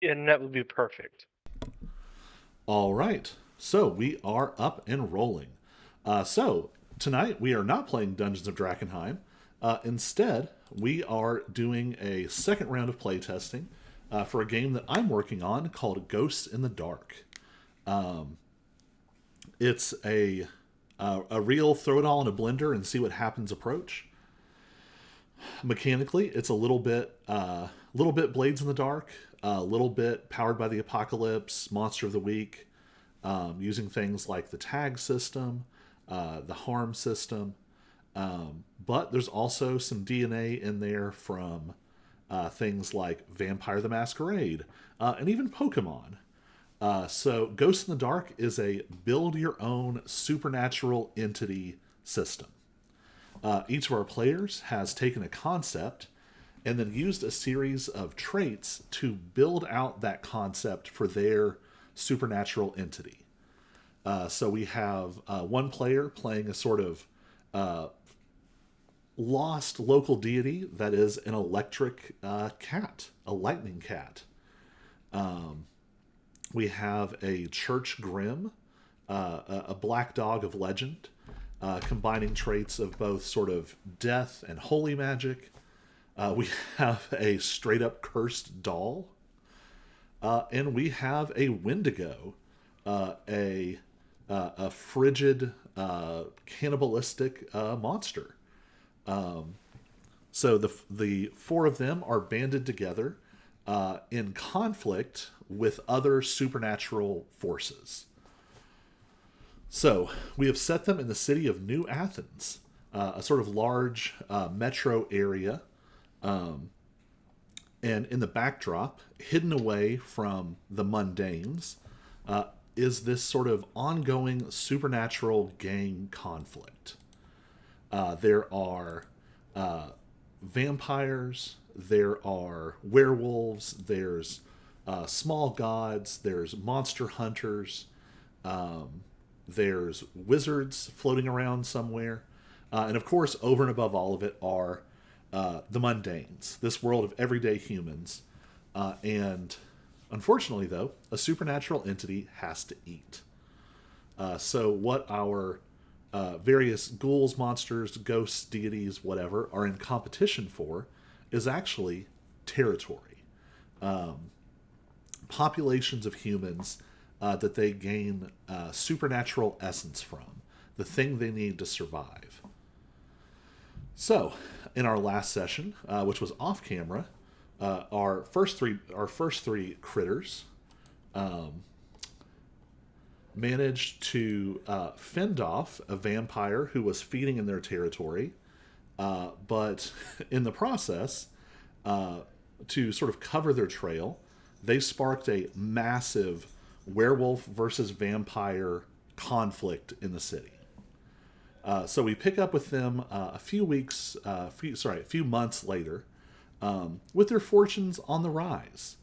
And that would be perfect. All right, so we are up and rolling. So tonight we are not playing Dungeons of Drakkenheim. Instead, we are doing a second round of playtesting for a game that I'm working on called Ghosts in the Dark. It's a real throw it all in a blender and see what happens approach. Mechanically, it's little bit Blades in the Dark, a little bit Powered by the Apocalypse, Monster of the Week, using things like the tag system, the harm system. But there's also some DNA in there from things like Vampire the Masquerade and even Pokemon. So, Ghost in the Dark is a build your own supernatural entity system. Each of our players has taken a concept and then used a series of traits to build out that concept for their supernatural entity. So we have one player playing a sort of lost local deity that is an electric cat, a lightning cat. We have a church grim, a black dog of legend, combining traits of both sort of death and holy magic. We have a straight up cursed doll, and we have a Wendigo, a frigid, cannibalistic monster. So the four of them are banded together in conflict with other supernatural forces. So we have set them in the city of New Athens, a sort of large metro area. And in the backdrop, hidden away from the mundanes, is this sort of ongoing supernatural gang conflict. There are vampires, there are werewolves, there's small gods, there's monster hunters, there's wizards floating around somewhere. And of course, over and above all of it are the mundanes, this world of everyday humans. And unfortunately, though, a supernatural entity has to eat. So, what our various ghouls, monsters, ghosts, deities, whatever, are in competition for is actually territory. Populations of humans that they gain supernatural essence from, the thing they need to survive. So, in our last session, which was off camera, our first three critters managed to fend off a vampire who was feeding in their territory, but in the process, to sort of cover their trail, they sparked a massive werewolf versus vampire conflict in the city. So we pick up with them a few months later, with their fortunes on the rise.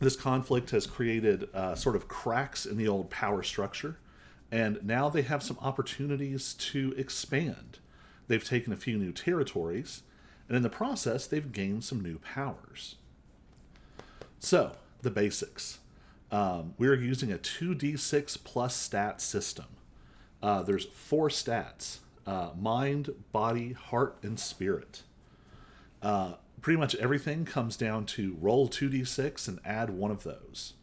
This conflict has created sort of cracks in the old power structure, and now they have some opportunities to expand. They've taken a few new territories, and in the process, they've gained some new powers. So, the basics. We're using a 2d6 plus stat system. There's four stats: mind, body, heart, and spirit. Pretty much everything comes down to roll 2d6 and add one of those.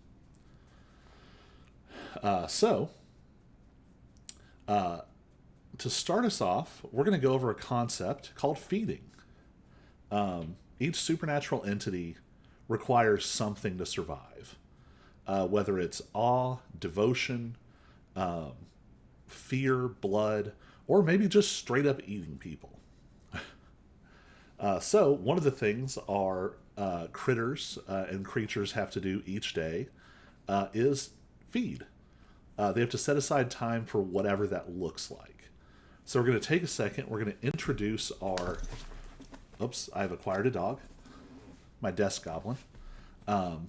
So, to start us off, we're going to go over a concept called feeding. Each supernatural entity requires something to survive, whether it's awe, devotion, fear, blood, or maybe just straight up eating people. So, one of the things our critters and creatures have to do each day is feed. They have to set aside time for whatever that looks like. So, we're going to take a second. We're going to introduce our. Oops, I've acquired a dog. My desk goblin. So,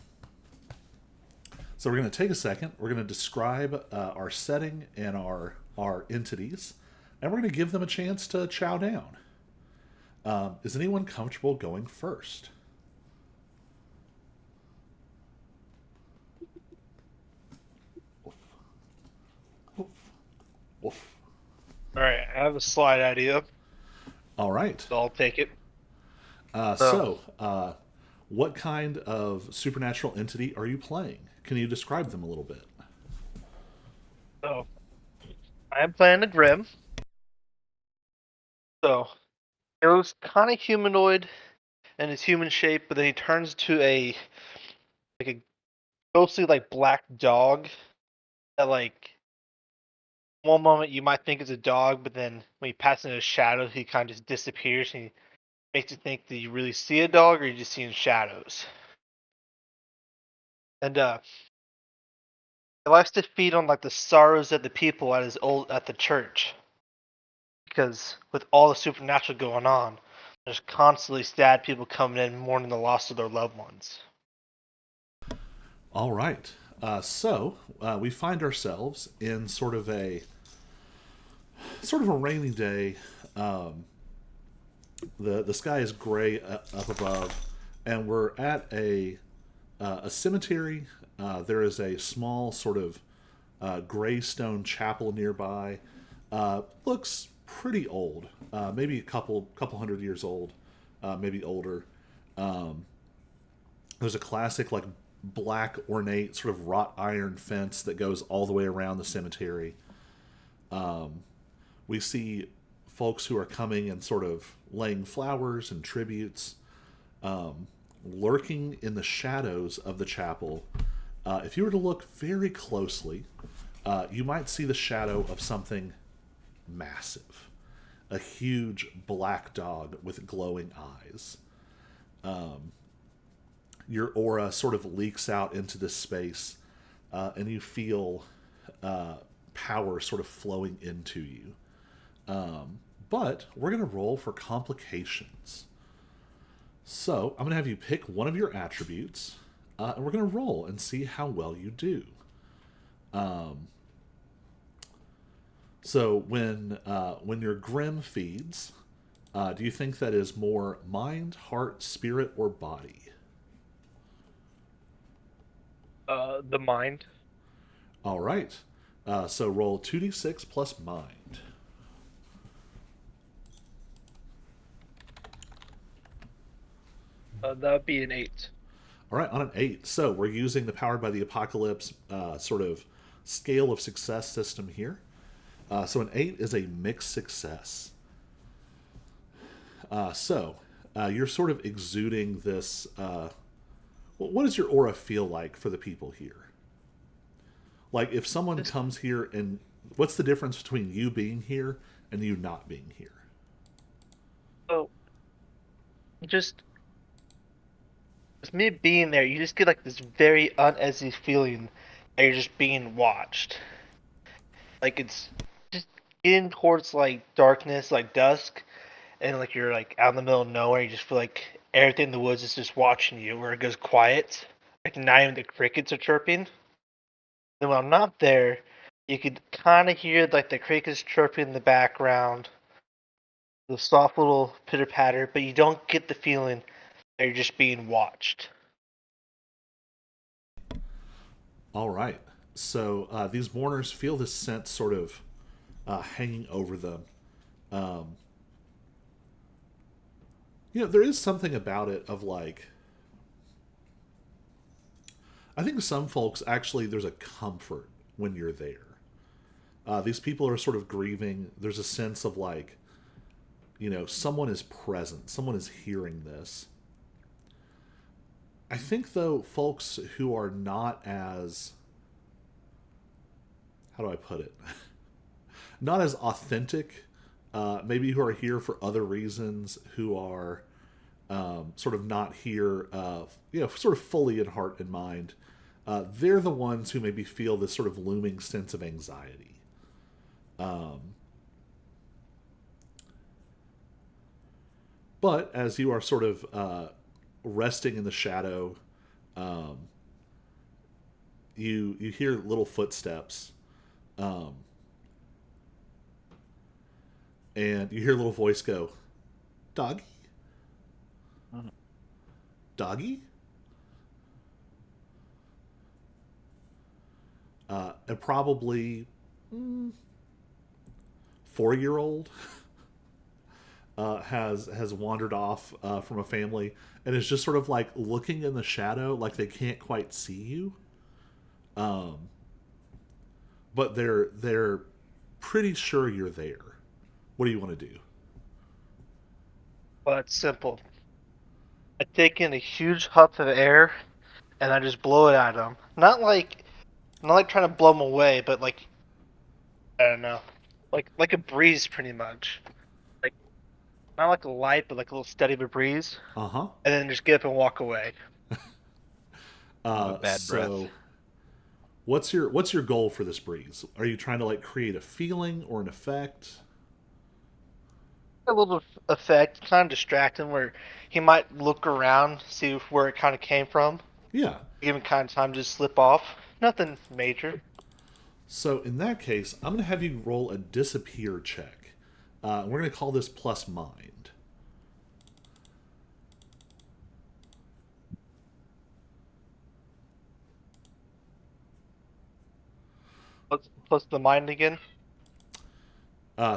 we're going to take a second. We're going to describe our setting and our entities, and we're going to give them a chance to chow down. Is anyone comfortable going first? Oof. All right, I have a slight idea, All right. so I'll take it. Uh, So, so, uh, what kind of supernatural entity are you playing? Can you describe them a little bit? so I am playing the Grim. So it was kind of humanoid in his human shape, but then he turns to a ghostly like black dog that like one moment you might think is a dog, but then when he passes into his shadow, he kind of just disappears and he makes you think that you really see a dog or you just see in shadows. And he likes to feed on like the sorrows of the people at his old at the church. Because with all the supernatural going on, there's constantly sad people coming in mourning the loss of their loved ones. All right. We find ourselves in sort of a rainy day. Um, the sky is gray up above, and we're at a cemetery. There is a small sort of gray stone chapel nearby. Looks pretty old, maybe a couple hundred years old, maybe older. Um, there's a classic like black ornate sort of wrought iron fence that goes all the way around the cemetery. We see folks who are coming and sort of laying flowers and tributes, lurking in the shadows of the chapel. If you were to look very closely, you might see the shadow of something massive, a huge black dog with glowing eyes. Your aura sort of leaks out into this space, and you feel power sort of flowing into you. But we're going to roll for complications. So I'm going to have you pick one of your attributes, and we're going to roll and see how well you do. So when your grim feeds, do you think that is more mind, heart, spirit, or body? The mind. All right. So roll 2d6 plus mind. That would be an 8. All right, on an 8. So we're using the Powered by the Apocalypse sort of scale of success system here. So an 8 is a mixed success. You're sort of exuding this. What does your aura feel like for the people here? Like if someone Just comes here and what's the difference between you being here and you not being here? so, just with me being there, you just get like this very uneasy feeling that you're just being watched. Like it's just getting towards like darkness, like dusk, and like you're like out in the middle of nowhere. You just feel like everything in the woods is just watching you, where it goes quiet. Like not even the crickets are chirping. Then when I'm not there, you could kind of hear like the crickets chirping in the background, the soft little pitter patter, but you don't get the feeling that you're just being watched. All right. These mourners feel this sense sort of hanging over them. Um, there is something about it of like, I think some folks actually, there's a comfort when you're there. These people are sort of grieving. There's a sense of like, someone is present, someone is hearing this. I think, though, folks who are not as, how do I put it, not as authentic, maybe who are here for other reasons, who are sort of not here, sort of fully in heart and mind, they're the ones who maybe feel this sort of looming sense of anxiety. Um, but as you are sort of resting in the shadow, um, you hear little footsteps, um, and you hear a little voice go, "Doggy, Mhm. doggy," and probably 4-year old has wandered off from a family and is just sort of like looking in the shadow, like they can't quite see you, but they're pretty sure you're there. What do you want to do? Well, it's simple. I take in a huge huff of air and I just blow it at them. Not like trying to blow them away, but like I don't know, like a breeze, pretty much. Like not like a light, but like a little steady of a breeze, Uh huh. and then just get up and walk away. Kind of a bad breath. So what's your goal for this breeze? Are you trying to like create a feeling or an effect? A little effect, kind of distract him, where he might look around, see where it kind of came from, Yeah. give him kind of time to slip off. Nothing major. So in that case, I'm going to have you roll a disappear check. We're going to call this plus mind. Plus the mind again.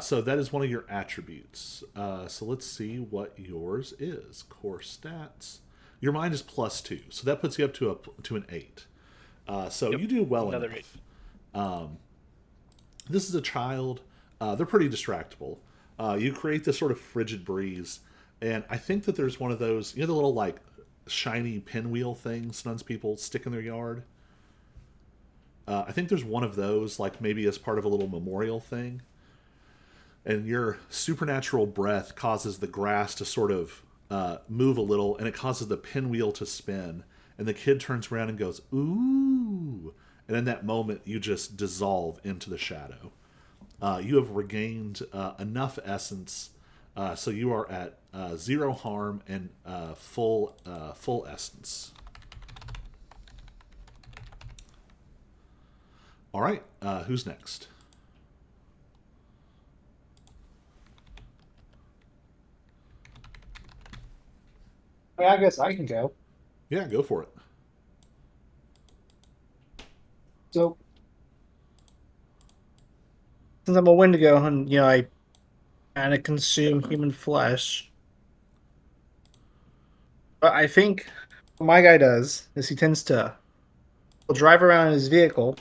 So that is one of your attributes. So let's see what yours is. Core stats. Your mind is +2, so that puts you up to an 8. So Yep, you do well another eight. enough. This is a child. They're pretty distractible. You create this sort of frigid breeze, and I think that there's one of those, the little like shiny pinwheel things sometimes people stick in their yard. I think there's one of those, like maybe as part of a little memorial thing. And your supernatural breath causes the grass to sort of move a little, and it causes the pinwheel to spin. And the kid turns around and goes, "Ooh!" And in that moment, you just dissolve into the shadow. You have regained enough essence, so you are at 0 harm and full essence. All right, who's next? I guess I can go. Yeah, go for it. So since I'm a Wendigo and I kind of consume human flesh, but I think what my guy does is he tends to will drive around in his vehicle,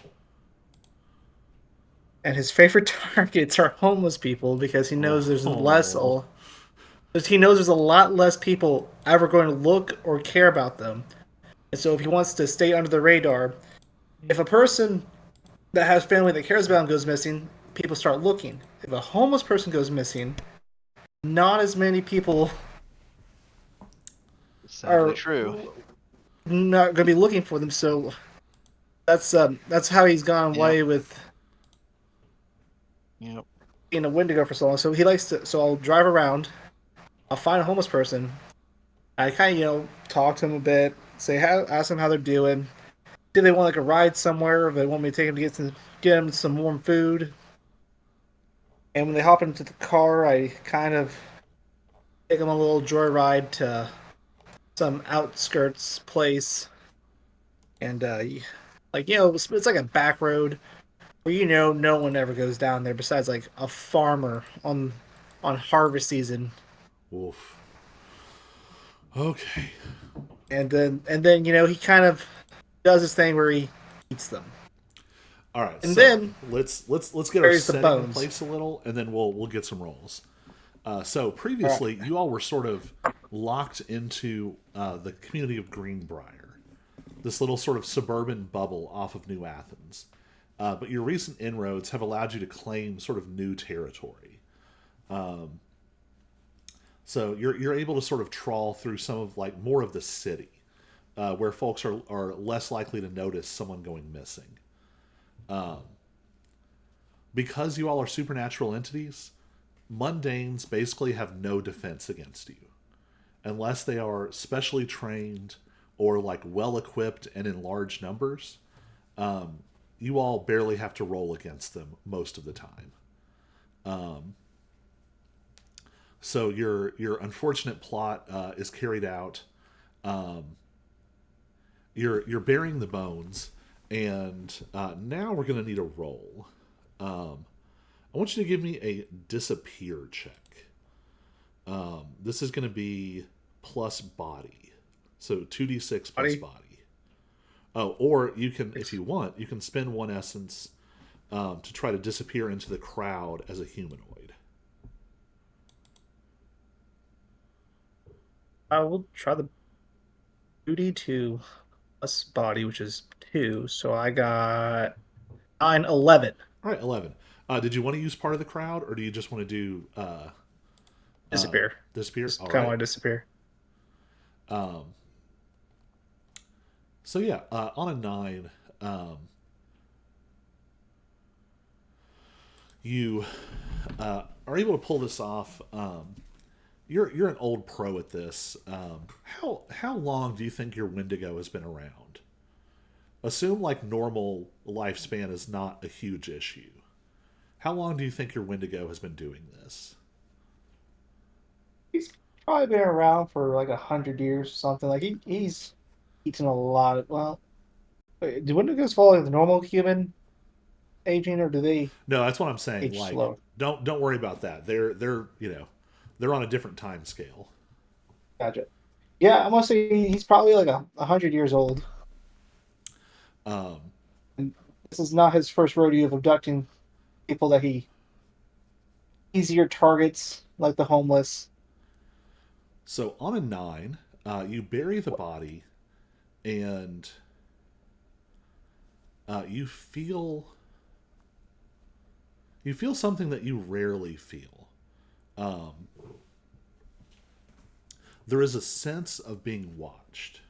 and his favorite targets are homeless people because Oh, he knows there's a lot less people ever going to look or care about them. And so if he wants to stay under the radar, if a person that has family that cares about him goes missing, people start looking. If a homeless person goes missing, not as many people Sadly are true. not going to be looking for them. So that's how he's gone Yep. away with Yep. being a Wendigo for so long. So he likes to. So I'll drive around. I'll find a homeless person. I kind of talk to them a bit, ask them how they're doing. Do they want like a ride somewhere? Or they want me to take them to get them some warm food? And when they hop into the car, I kind of take them a little joyride to some outskirts place, and it's like a back road where no one ever goes down there besides like a farmer on harvest season, oof. Okay. and then he kind of does this thing where he eats them, All right. and So then let's get our buries the setting in bones. place a little, and then we'll get some rolls. So All right. previously, you all were sort of locked into the community of Greenbrier, this little sort of suburban bubble off of New Athens. But your recent inroads have allowed you to claim sort of new territory. So you're able to sort of trawl through some of like more of the city, where folks are less likely to notice someone going missing. Because you all are supernatural entities, mundanes basically have no defense against you unless they are specially trained or like well equipped and in large numbers. You all barely have to roll against them most of the time. So your unfortunate plot is carried out. You're burying the bones, and now we're gonna need a roll. I want you to give me a disappear check. This is going to be plus body. So 2d6 plus Buddy. body. Oh, or you can, if you want, you can spend one essence to try to disappear into the crowd as a humanoid. I will try the 2d2 plus body, which is 2. So I got 9, 11. All right, 11. Did you want to use part of the crowd, or do you just want to do Disappear. disappear? Just All kind of right. want to disappear. So yeah, on a 9, you are able to pull this off. You're an old pro at this. How long do you think your Wendigo has been around? Assume like normal lifespan is not a huge issue. How long do you think your Wendigo has been doing this? He's probably been around for like 100 years or something. Like he's eaten a lot of. Well, wait, do Wendigos follow like the normal human aging, or do they No, that's what I'm saying. age Like, slow? don't worry about that. They're they're on a different time scale. Gotcha. Yeah, I must say he's probably like 100 years old. Um, And this is not his first rodeo of abducting people that he easier targets, like the homeless. so on a 9, you bury the body, and you feel something that you rarely feel. Um, there is a sense of being watched,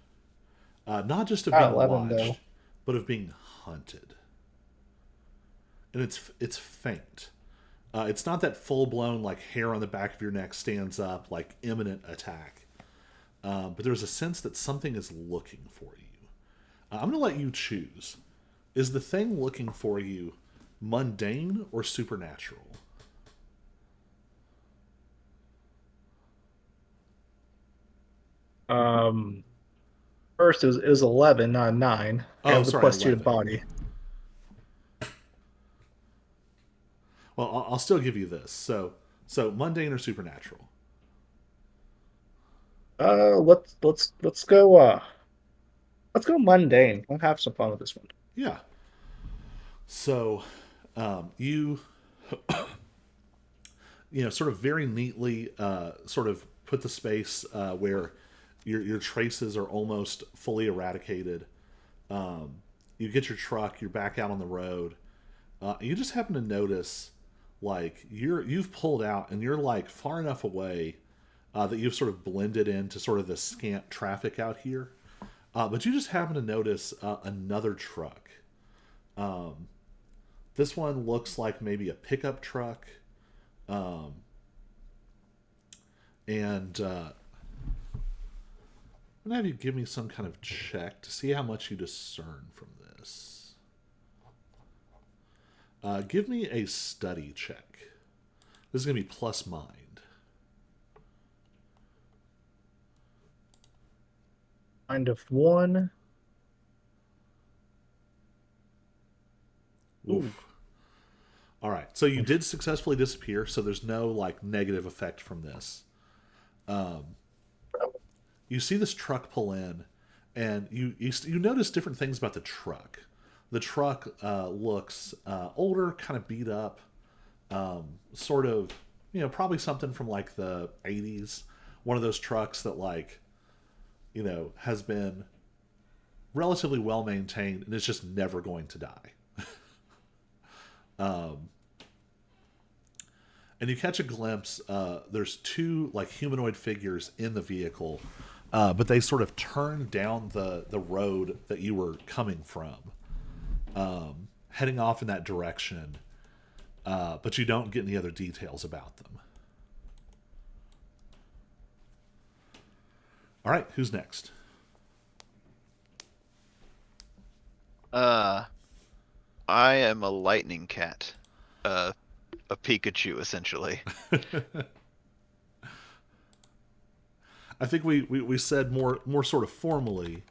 not just of Got being 11 though. watched, but of being hunted, and it's faint. It's not that full blown like hair on the back of your neck stands up like imminent attack, but there's a sense that something is looking for you. I'm going to let you choose. Is the thing looking for you mundane or supernatural? Um, First it was 11, not 9. I Oh, have the sorry, plus 2 to 11. body. Well, I'll still give you this. So mundane or supernatural? Let's go. Let's go mundane. Let's have some fun with this one. Yeah. So you sort of very neatly sort of put the space where your traces are almost fully eradicated. You get your truck, you're back out on the road. You just happen to notice like you've pulled out and you're like far enough away that you've sort of blended into sort of the scant traffic out here. But you just happen to notice another truck. This one looks like maybe a pickup truck. Um, and I'm going to have you give me some kind of check to see how much you discern from this. Give me a study check. This is going to be plus mind. Mind of 1. Oof. All right. So you did successfully disappear, so there's no like negative effect from this. You see this truck pull in, and you notice different things about the truck. The truck looks older, kind of beat up, sort of probably something from like the 80s. One of those trucks that like has been relatively well maintained and is just never going to die. And you catch a glimpse. There's two like humanoid figures in the vehicle, but they sort of turn down the road that you were coming from, heading off in that direction. But you don't get any other details about them. All right, who's next? Uh, I am a lightning cat. A Pikachu, essentially. I think we said more sort of formally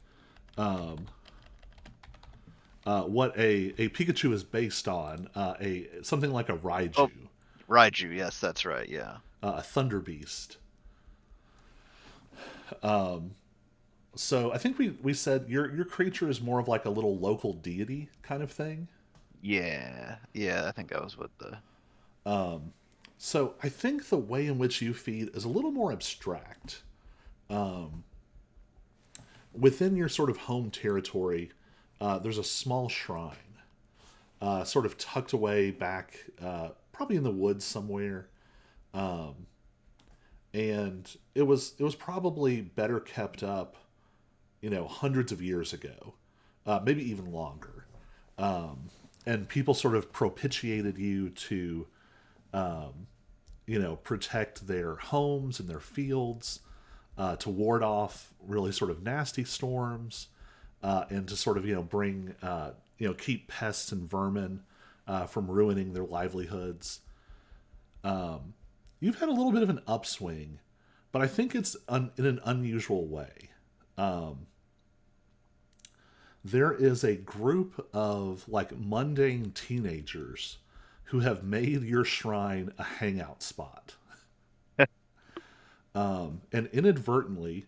what a Pikachu is based on, something like a Oh, Raiju. Raiju, yes, that's right. Yeah. a thunder beast. So I think we said your creature is more of like a little local deity kind of thing. Yeah. Yeah, I think that was what the So I think the way in which you feed is a little more abstract. Within your sort of home territory, there's a small shrine, sort of tucked away back, probably in the woods somewhere. And it was probably better kept up, hundreds of years ago, maybe even longer. And people sort of propitiated you to, protect their homes and their fields, to ward off really sort of nasty storms, and to sort of bring keep pests and vermin from ruining their livelihoods. You've had a little bit of an upswing, but I think it's in an unusual way. There is a group of like mundane teenagers who have made your shrine a hangout spot. And inadvertently,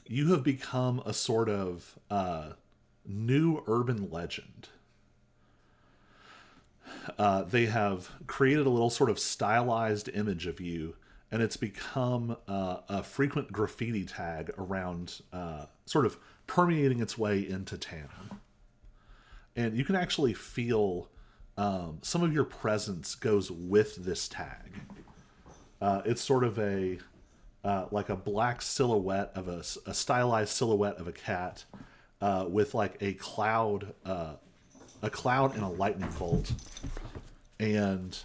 you have become a sort of new urban legend. They have created a little sort of stylized image of you, and it's become a frequent graffiti tag around, sort of permeating its way into town. And you can actually feel some of your presence goes with this tag. It's sort of a like a black silhouette of a stylized silhouette of a cat, with like a cloud and a lightning bolt. And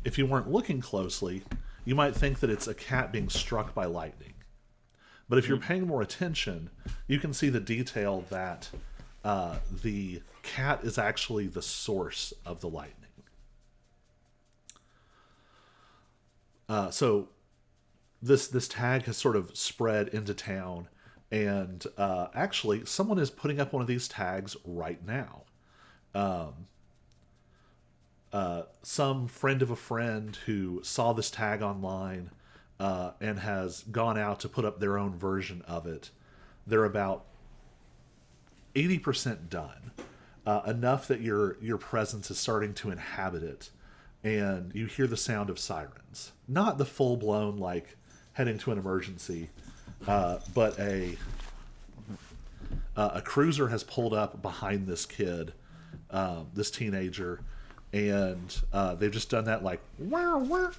if you weren't looking closely, you might think that it's a cat being struck by lightning. But if you're paying more attention, you can see the detail that the cat is actually the source of the lightning. So this tag has sort of spread into town, and actually, someone is putting up one of these tags right now. Some friend of a friend who saw this tag online, and has gone out to put up their own version of it. They're about 80% done, enough that your presence is starting to inhabit it, and you hear the sound of sirens. Not the full blown like heading to an emergency, but a cruiser has pulled up behind this kid, this teenager, and they've just done that like wow wow,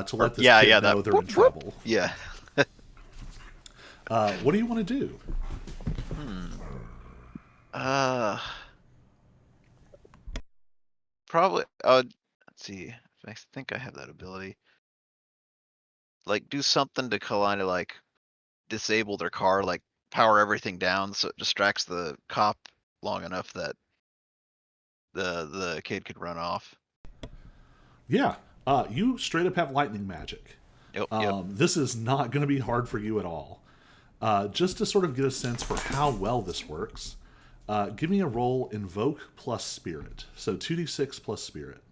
to let this yeah, kid yeah, know that they're in whoop, whoop. trouble. Yeah. What do you want to do? Uh, Probably. Let's see. I think I have that ability. Like, do something to kind of like disable their car, like power everything down so it distracts the cop long enough that the kid could run off. Yeah, you straight up have lightning magic. Yep, yep. This is not going to be hard for you at all. Just to sort of get a sense for how well this works, give me a roll invoke plus spirit. So 2d6 plus spirit.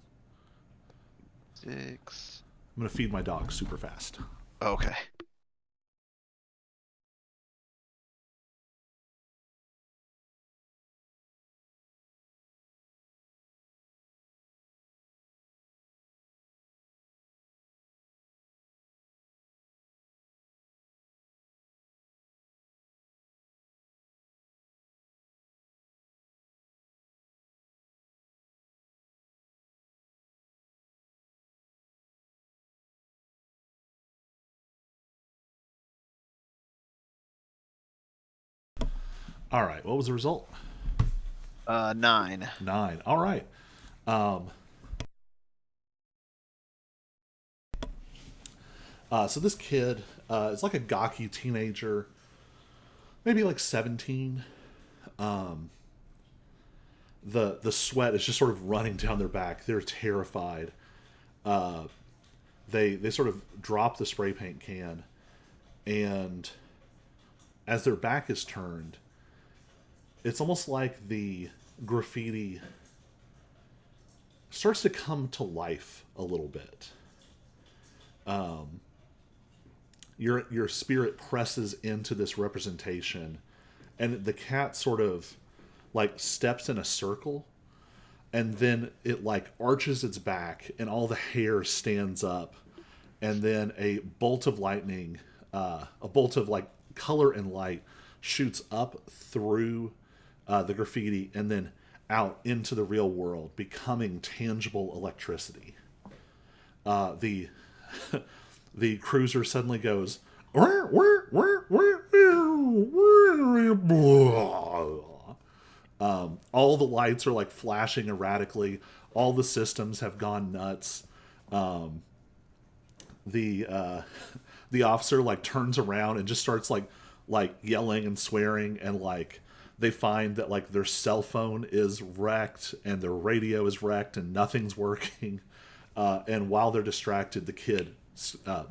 6. I'm going to feed my dog super fast. Okay. All right, what was the result? 9. 9. All right. So this kid is like a gawky teenager, maybe like 17. The sweat is just sort of running down their back. They're terrified. They sort of drop the spray paint can, and as their back is turned, it's almost like the graffiti starts to come to life a little bit. Your spirit presses into this representation, and the cat sort of like steps in a circle, and then it like arches its back, and all the hair stands up, and then a bolt of lightning, a bolt of like color and light, shoots up through the graffiti and then out into the real world, becoming tangible electricity. The the cruiser suddenly goes. All the lights are like flashing erratically. All the systems have gone nuts. The the officer like turns around and just starts like yelling and swearing, and like they find that like their cell phone is wrecked and their radio is wrecked and nothing's working. And while they're distracted, the kid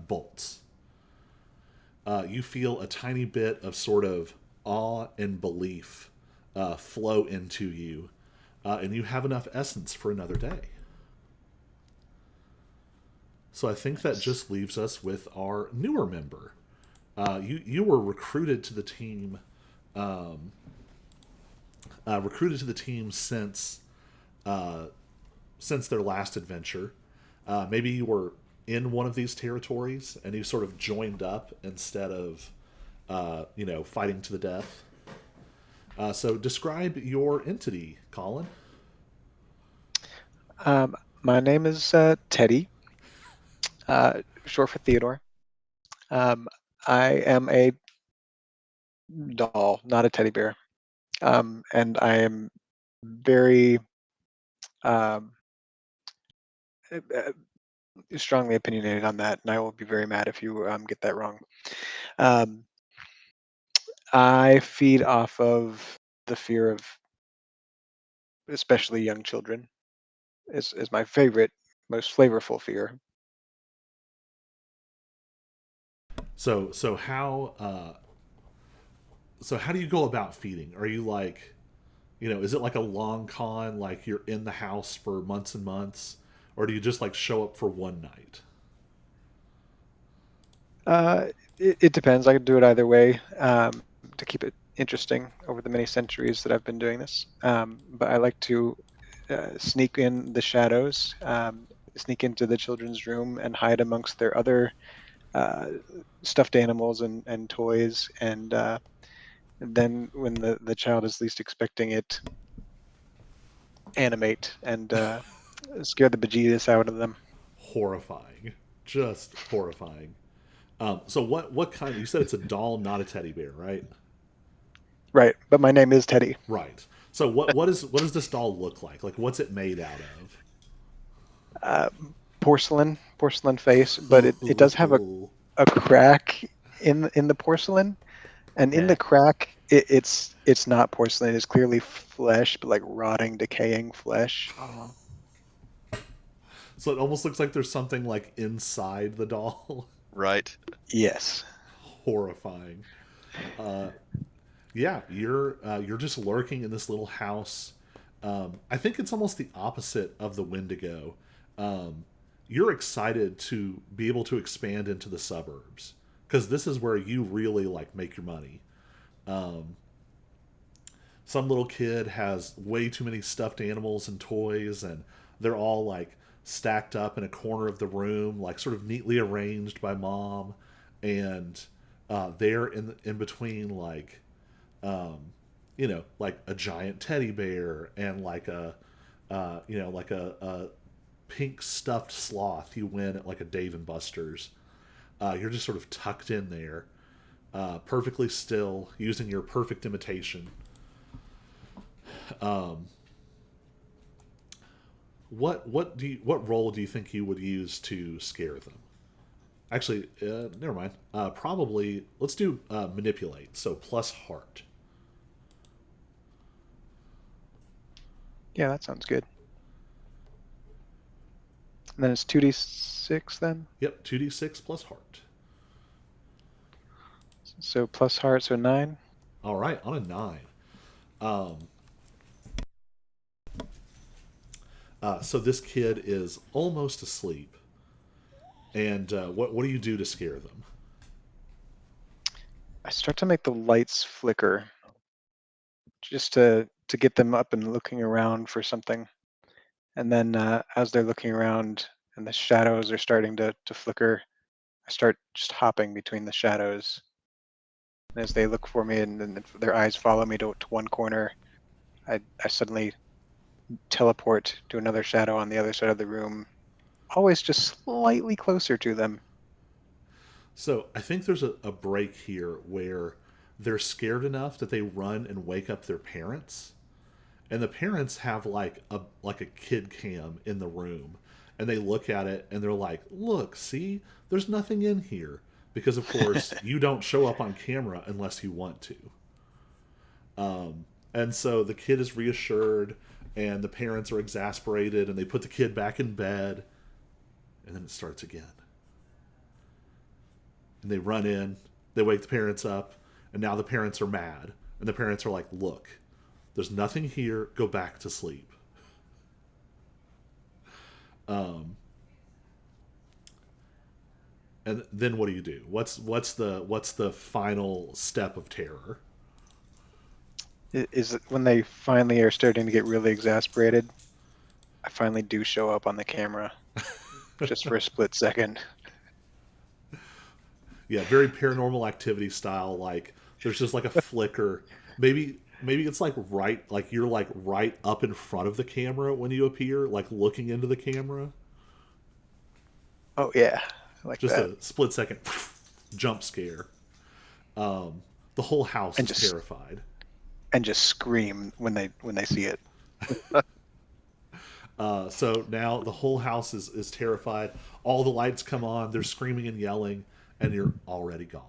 bolts. You feel a tiny bit of sort of awe and belief flow into you, and you have enough essence for another day. So I think that Nice. just leaves us with our newer member. You were recruited to the team, recruited to the team since their last adventure. Maybe you were in one of these territories and you sort of joined up instead of fighting to the death. So describe your entity, Colin. My name is Teddy, short for Theodore. Um, I am a doll, not a teddy bear, and I am very um, strongly opinionated on that, and I will be very mad if you get that wrong. Um, I feed off of the fear of especially young children. Is my favorite, most flavorful fear. So so how do you go about feeding? Are you like, is it like a long con, like you're in the house for months and months, or do you just like show up for one night? Uh, it depends. I could do it either way to keep it interesting over the many centuries that I've been doing this. But I like to sneak in the shadows, sneak into the children's room and hide amongst their other uh, stuffed animals and toys. And then when the child is least expecting it, animate and scare the bejesus out of them. Horrifying, just horrifying. So what kind? You said it's a doll, not a teddy bear, right? Right. But my name is Teddy. Right. So what does this doll look like? Like what's it made out of? Uh, porcelain face, but it does have a crack in the porcelain, and in the Okay. crack it's not porcelain. It's clearly flesh, but like rotting, decaying flesh. Oh, So it almost looks like there's something like inside the doll. Right. Yes. Horrifying. Uh, yeah, you're just lurking in this little house. I think it's almost the opposite of the Wendigo. Um, you're excited to be able to expand into the suburbs because this is where you really like make your money. Um, some little kid has way too many stuffed animals and toys, and they're all like stacked up in a corner of the room, like sort of neatly arranged by mom, and they're in between um, like a giant teddy bear and like like a pink stuffed sloth you win at like a Dave and Buster's. You're just sort of tucked in there, perfectly still, using your perfect imitation. Um, what role do you think you would use to scare them? Actually, never mind. Probably let's do manipulate. So plus heart. Yeah, that sounds good. And then it's 2d6 then. Yep, 2d6 plus heart. So plus heart, so 9. All right, on a 9. Um, So this kid is almost asleep, and what do you do to scare them? I start to make the lights flicker just to get them up and looking around for something. And then as they're looking around and the shadows are starting to flicker, I start just hopping between the shadows. And as they look for me and then their eyes follow me to one corner, I suddenly teleport to another shadow on the other side of the room, always just slightly closer to them. So I think there's a break here where they're scared enough that they run and wake up their parents, and the parents have like a kid cam in the room, and they look at it and they're like, "Look, see, there's nothing in here." Because of course you don't show up on camera unless you want to. And so the kid is reassured, and the parents are exasperated, and they put the kid back in bed, and then it starts again. And they run in, they wake the parents up, and now the parents are mad. And the parents are like, "Look, there's nothing here, go back to sleep." Um, and then what do you do? What's the final step of terror? Is it when they finally are starting to get really exasperated, I finally do show up on the camera just for a split second. Yeah, very paranormal activity style. Like there's just like a flicker. Maybe it's like you're like right up in front of the camera when you appear, like looking into the camera. Oh yeah, I like Just that. a split second jump scare. The whole house And is just terrified. scream when they see it. So now the whole house is terrified. All the lights come on. They're screaming and yelling, and you're already gone.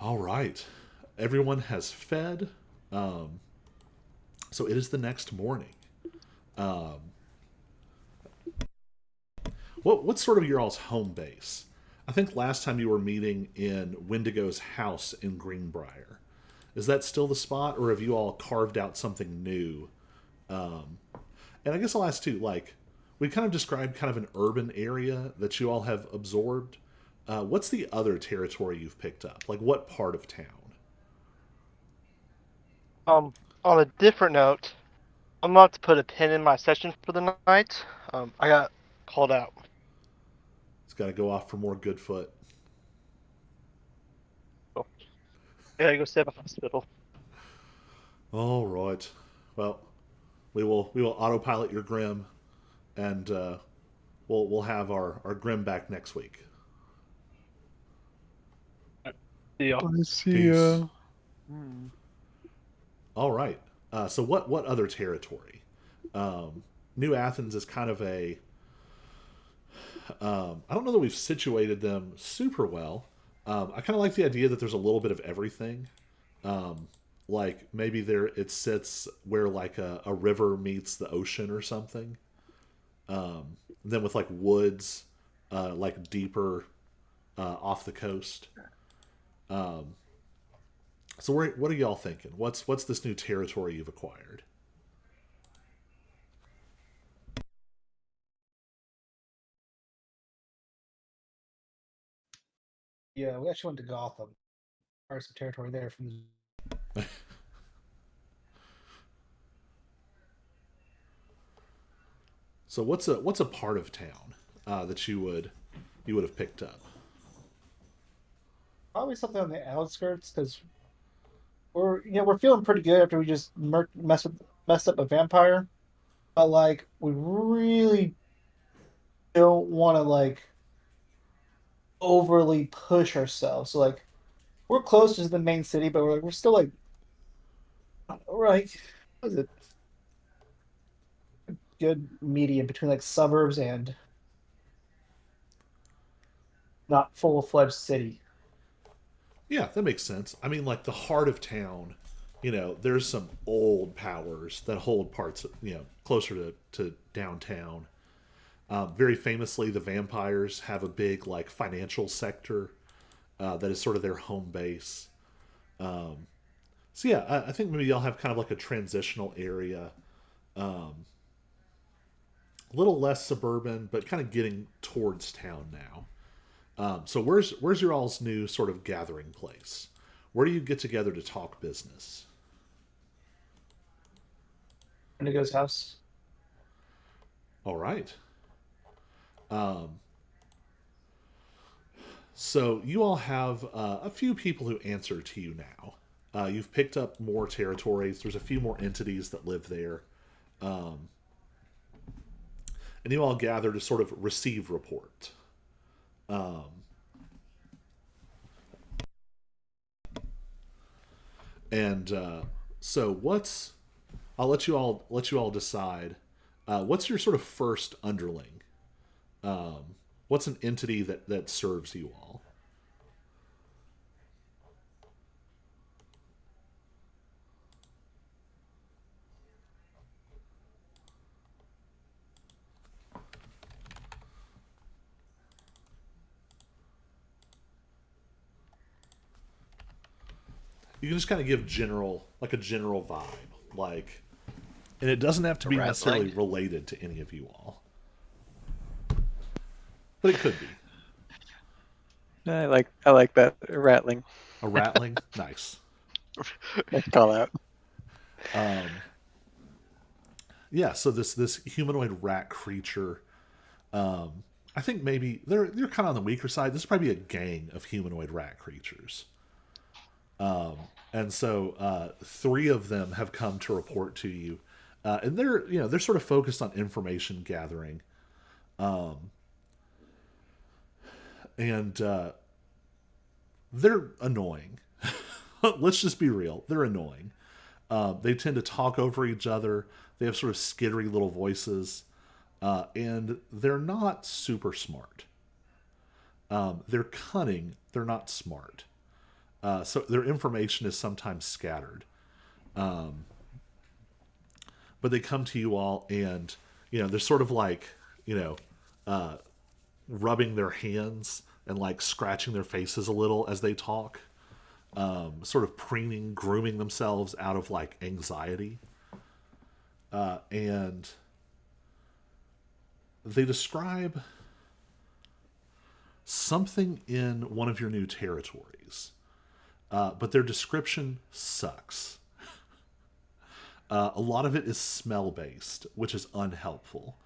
All right. Everyone has fed. Um, so it is the next morning. Um, what's sort of your all's home base? I think last time you were meeting in Wendigo's house in Greenbrier. Is that still the spot, or have you all carved out something new? Um, and I guess I'll ask too. Like, we kind of described kind of an urban area that you all have absorbed. What's the other territory you've picked up? Like, what part of town? On a different note, I'm about to put a pin in my session for the night. I got called out. It's got to go off for more Goodfoot. So I gotta go save a hospital. All right. Well, we will autopilot your Grim, and we'll have our Grim back next week. See ya. I see Peace. ya. Hmm. All right. So what other territory? New Athens is kind of a I don't know that we've situated them super well. I kind of like the idea that there's a little bit of everything. Like maybe there it sits where like a river meets the ocean or something. Then with like woods, like deeper off the coast. So what are y'all thinking? What's this new territory you've acquired? Yeah, we actually went to Gotham. Or some territory there from the So what's a part of town that you would have picked up? probably something on the outskirts because we're feeling pretty good after we just messed up a vampire, but like we really don't want to like overly push ourselves. So like we're close to the main city, but we're still like what is it good medium between like suburbs and not full fledged city. Yeah, that makes sense. I mean, like the heart of town, there's some old powers that hold parts, closer to downtown. Very famously, the vampires have a big like financial sector that is sort of their home base. So yeah, I think maybe y'all have kind of like a transitional area. Um, a little less suburban, but kind of getting towards town now. So where's your all's new sort of gathering place? Where do you get together to talk business? Indigo's house. All right. Um, so you all have a few people who answer to you now. You've picked up more territories. There's a few more entities that live there, um, and you all gather to sort of receive report. Um, and so what's I'll let you all decide. What's your sort of first underling? What's an entity that serves you all? You can just kind of give like a general vibe, like, and it doesn't have to A be necessarily ratling? related to any of you all, but it could be I like that rattling. a rattling. Nice. Nice call out. Um, yeah. So this humanoid rat creature. I think maybe they're kind of on the weaker side. This is probably a gang of humanoid rat creatures. And so three of them have come to report to you, and they're sort of focused on information gathering, and they're annoying. Let's just be real, they're annoying. They tend to talk over each other. They have sort of skittery little voices, and they're not super smart. They're cunning. They're not smart. So their information is sometimes scattered. But they come to you all, and they're sort of like you know rubbing their hands and like scratching their faces a little as they talk, sort of preening, grooming themselves out of like anxiety, and they describe something in one of your new territories, but their description sucks. A lot of it is smell based, which is unhelpful.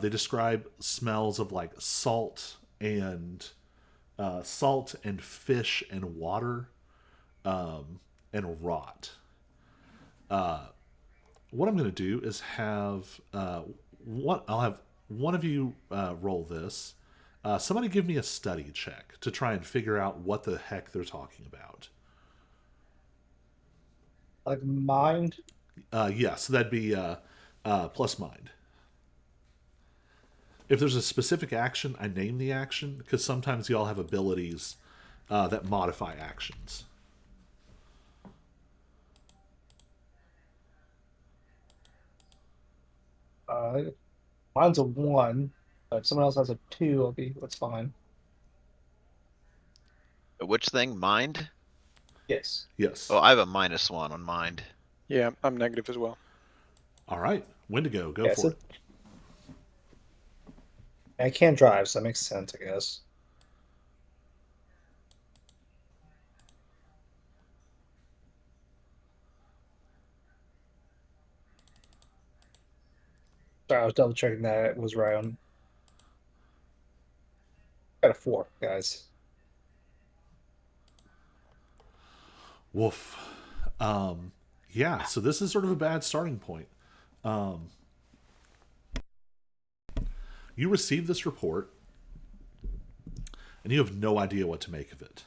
They describe smells of like salt and fish and water, and rot. What I'm going to do is have I'll have one of you roll this. Somebody give me a study check to try and figure out what the heck they're talking about. Like mind. Yeah, so that'd be plus mind. If there's a specific action, I name the action because sometimes y'all have abilities that modify actions. Uh, Mine's a 1. But if someone else has a 2, that's fine. Which thing? Mind? Yes. Yes. Oh, I have a -1 on mind. Yeah, I'm negative as well. All right. Wendigo, go Yeah, for it. I can't drive, so that makes sense, I guess. Sorry, I was double checking that it was right on. Got a 4, guys. Woof. Yeah, so this is sort of a bad starting point. Um, you receive this report, and you have no idea what to make of it.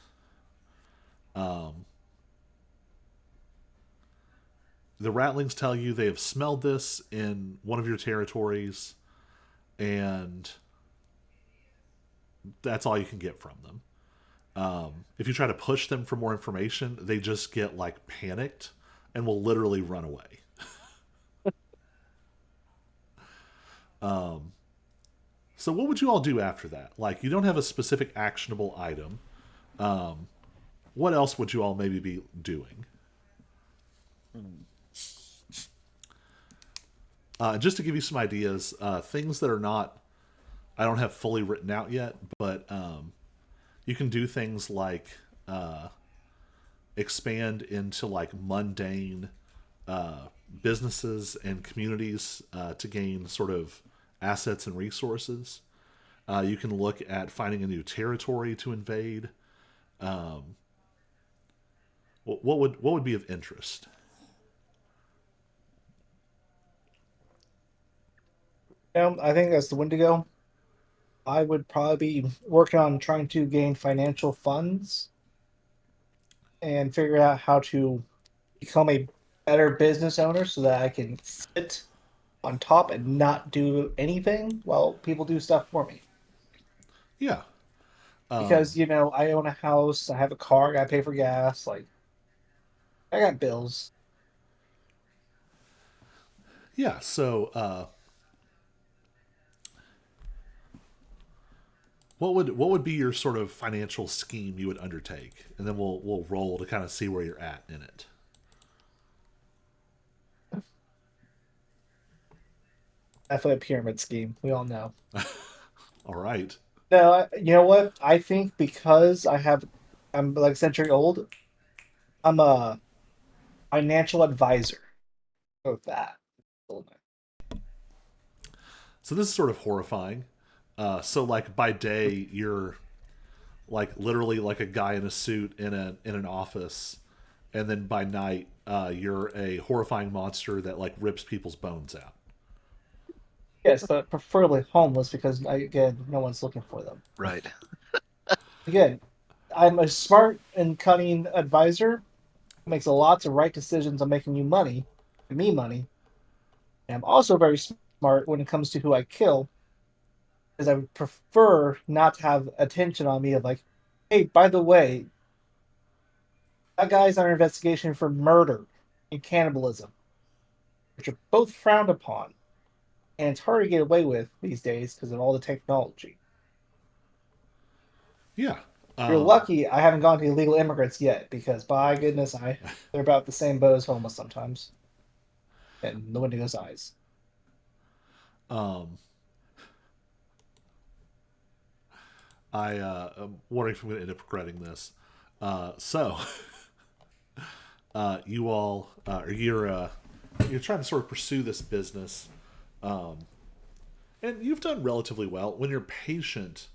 The Rattlings tell you they have smelled this in one of your territories, and that's all you can get from them. If you try to push them for more information, they just get like panicked and will literally run away. So what would you all do after that? Like, you don't have a specific actionable item. What else would you all maybe be doing? Just to give you some ideas, things that are not I don't have fully written out yet, but you can do things like uh, expand into like mundane uh, businesses and communities to gain sort of assets and resources. You can look at finding a new territory to invade. Um, what would be of interest? I think as the Wendigo, I would probably be working on trying to gain financial funds and figure out how to become a better business owner so that I can sit on top and not do anything while people do stuff for me. Yeah, Because, um, I own a house, I have a car, I gotta pay for gas, like I got bills. yeah. So what would be your sort of financial scheme you would undertake, and then we'll roll to kind of see where you're at in it. Definitely a pyramid scheme. We all know. All right. No, you know what? I think because I'm like a century old, I'm a financial advisor of that. So this is sort of horrifying. So like by day you're like literally like a guy in a suit in an office, and then by night you're a horrifying monster that like rips people's bones out. Yes, but preferably homeless because again, no one's looking for them. Right. Again, I'm a smart and cunning advisor who makes a lots of right decisions on making you money, and me money. And I'm also very smart when it comes to who I kill, because I would prefer not to have attention on me of like, hey, by the way, that guy's under investigation for murder and cannibalism, which are both frowned upon, and it's hard to get away with these days because of all the technology. Yeah. You're Um, lucky I haven't gone to illegal immigrants yet, because by goodness, they're about the same boat as homeless sometimes, and the Wendigo's eyes. um, I'm wondering if I'm going to end up regretting this. So you all you're trying to sort of pursue this business, um, and you've done relatively well. When you're patient,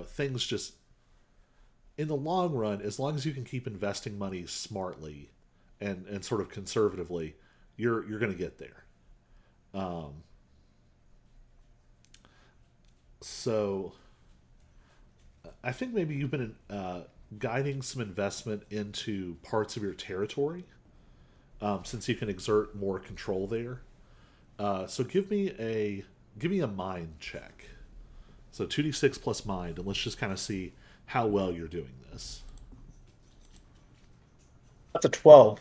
things just in the long run, as long as you can keep investing money smartly and sort of conservatively, you're going to get there. Um, so I think maybe you've been guiding some investment into parts of your territory, since you can exert more control there. So give me a mind check. So 2d6 plus mind, and let's just kind of see how well you're doing this. That's a 12.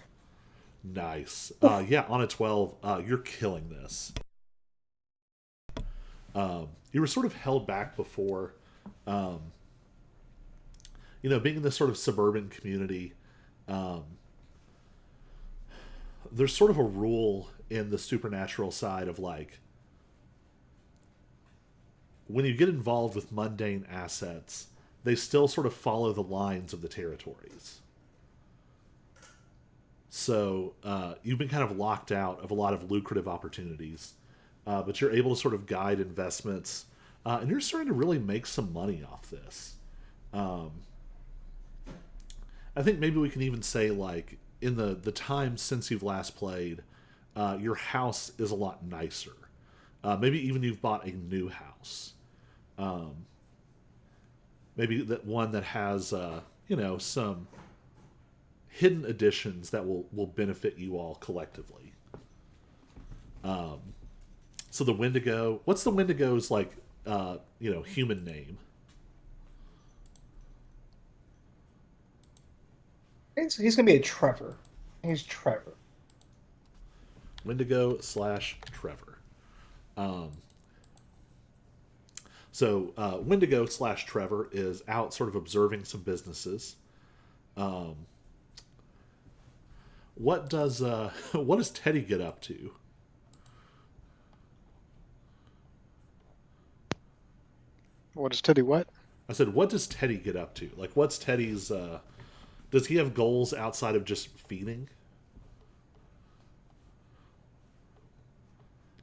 Nice. Yeah, on a 12, you're killing this. You were sort of held back before. Um, being in this sort of suburban community, um, there's sort of a rule in the supernatural side of like when you get involved with mundane assets, they still sort of follow the lines of the territories. So you've been kind of locked out of a lot of lucrative opportunities, but you're able to sort of guide investments, and you're starting to really make some money off this. Um, I think maybe we can even say like in the time since you've last played, your house is a lot nicer. Maybe even you've bought a new house. Um, Maybe that one that has some hidden additions that will benefit you all collectively. Um, so the Wendigo, what's the Wendigo's like human name? He's gonna be a Trevor. He's Trevor. Wendigo slash Trevor. Um, so Wendigo slash Trevor is out sort of observing some businesses. Um, what does what does Teddy get up to? What does Teddy what? I said, what does Teddy get up to? Like, what's Teddy's? Does he have goals outside of just feeding?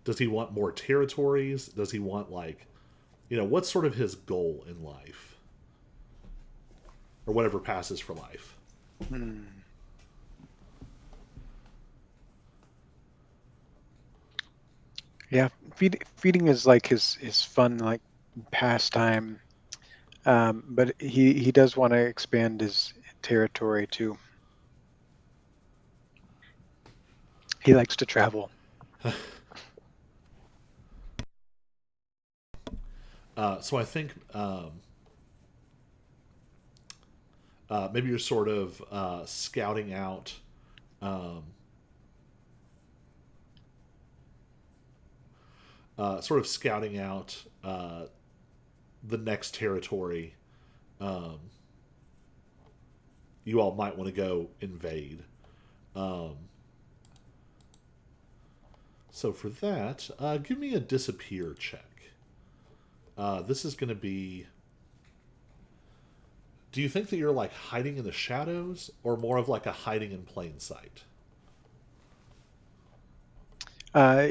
Does he want more territories? Does he want like, what's sort of his goal in life, or whatever passes for life? Hmm. Yeah, feeding is like his fun like pastime, but he does want to expand his territory too. He likes to travel. So I think maybe you're sort of scouting out. Um, Sort of scouting out the next territory um, you all might want to go invade. Um, so for that, give me a disappear check. This is going to be. Do you think that you're like hiding in the shadows, or more of like a hiding in plain sight? Uh,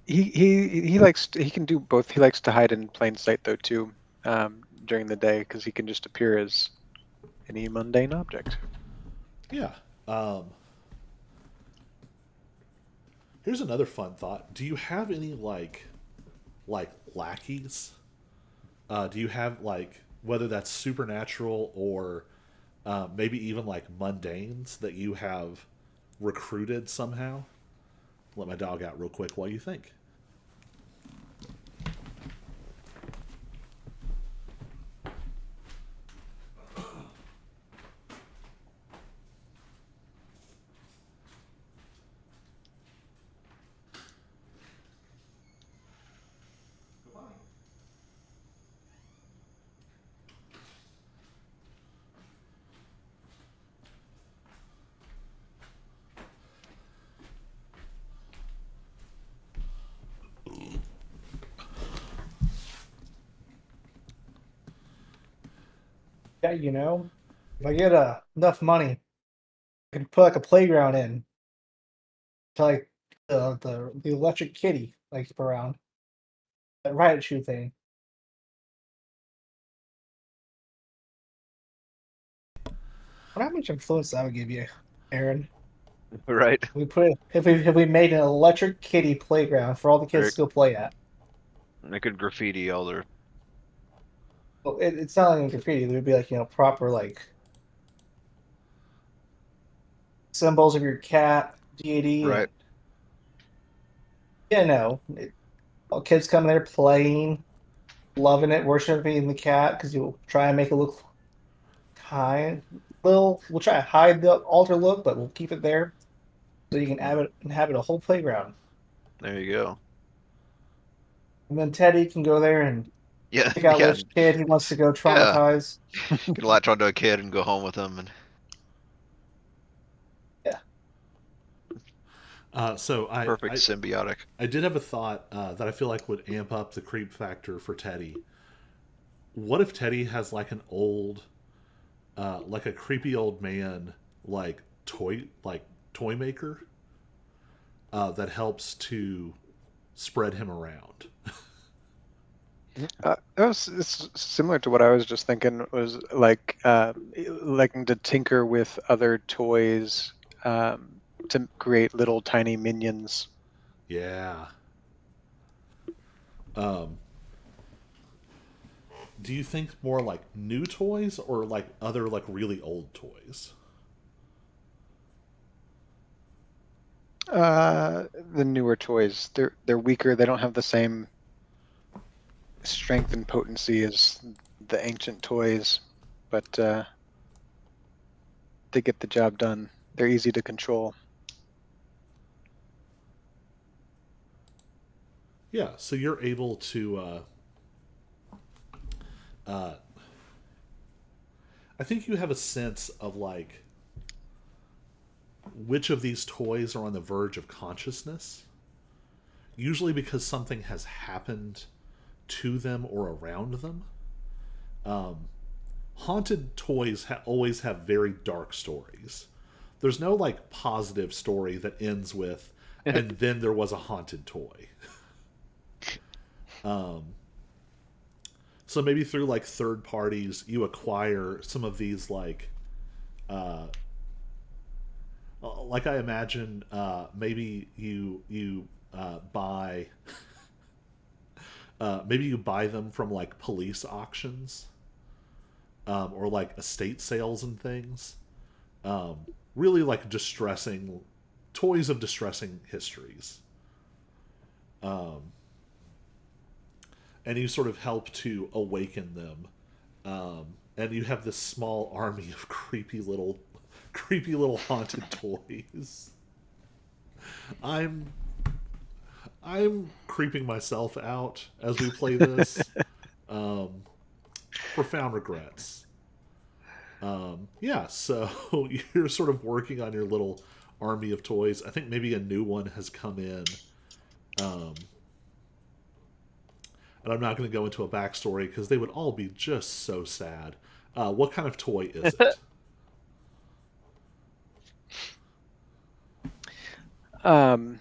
he likes he can do both. He likes to hide in plain sight though too, during the day because he can just appear as any mundane object. Yeah. Here's another fun thought. Do you have any like lackeys? Do you have like whether that's supernatural or maybe even like mundanes that you have recruited somehow? Let my dog out real quick while you think. Yeah, if I get enough money, I can put like a playground in to like the electric kitty like around that riot shoe thing. What how much influence that would give you, Aaron? Right. If we made an electric kitty playground for all the kids Or to go play at. they could graffiti all their. Well, it's not like graffiti. There would be like proper like symbols of your cat deity Right. and all kids coming there playing, loving it, worshiping the cat because you'll try and make it look kind. We'll try to hide the altar look, but we'll keep it there so you can inhabit a whole playground. There you go. And then Teddy can go there and Yeah. pick out Yeah. which kid he wants to go Yeah. traumatize. Could latch onto a kid and go home with them, and Yeah. So perfect symbiotic. I did have a thought that I feel like would amp up the creep factor for Teddy. What if Teddy has like an old, like a creepy old man, like toy maker, that helps to spread him around? That was it's similar to what I was just thinking. Was like liking to tinker with other toys to create little tiny minions. Yeah. Um, do you think more like new toys or like other like really old toys? The newer toys, they're weaker. They don't have the same strength and potency as the ancient toys, but they get the job done. They're easy to control. Yeah. So you're able to. Uh, I think you have a sense of like which of these toys are on the verge of consciousness. Usually because something has happened to them or around them. Um, Haunted toys always have very dark stories. There's no like positive story that ends with, and then there was a haunted toy. Um, so maybe through like third parties, you acquire some of these uh, like I imagine maybe you buy maybe you buy them from like police auctions or like estate sales and things. Um, really like distressing toys of distressing histories. Um, and you sort of help to awaken them. And you have this small army of creepy little haunted toys. I'm I'm creeping myself out as we play this. Um, Profound regrets. Yeah, so you're sort of working on your little army of toys. I think maybe a new one has come in. Um, and I'm not going to go into a backstory because they would all be just so sad. What kind of toy is it? Um,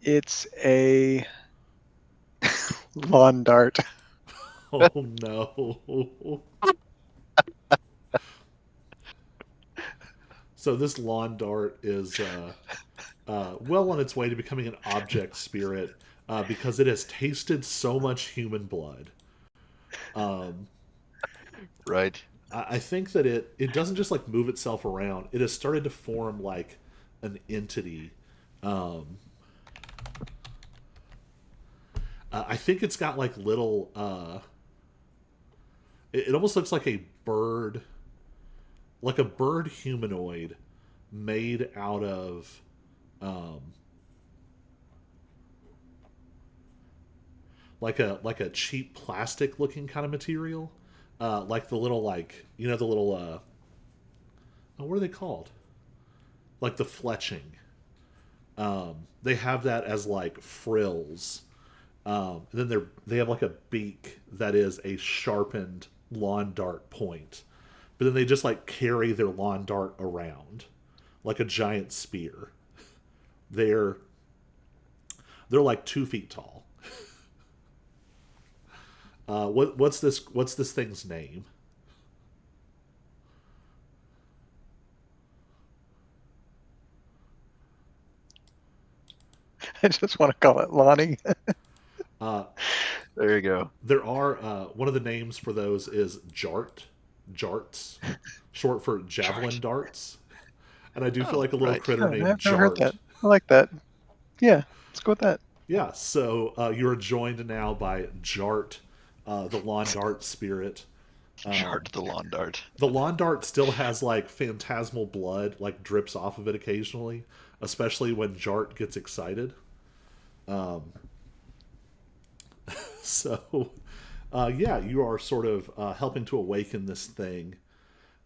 it's a lawn dart. Oh no. So this lawn dart is well on its way to becoming an object spirit because it has tasted so much human blood. Um, Right. I think that it doesn't just like move itself around. It has started to form like an entity. Um, I think it's got like little. It almost looks like a bird humanoid made out of um, like a cheap plastic looking kind of material, like the little like the little oh, what are they called? Like the fletching. They have that as like frills. And then they have like a beak that is a sharpened lawn dart point. But then they just like carry their lawn dart around like a giant spear. They're they're like 2 feet tall. What's this thing's name? I just want to call it Lonnie. Uh, There you go. there are one of the names for those is jarts, short for javelin Chart. darts. And I do feel Oh, like a little right. critter Oh, named I've never heard Jart. that. I like that. Yeah, let's go with that. Yeah, so you are joined now by Jart, the lawn dart spirit. Chart the lawn dart. The lawn dart still has like phantasmal blood, like drips off of it occasionally, especially when Jart gets excited. Um, so, yeah, you are sort of helping to awaken this thing,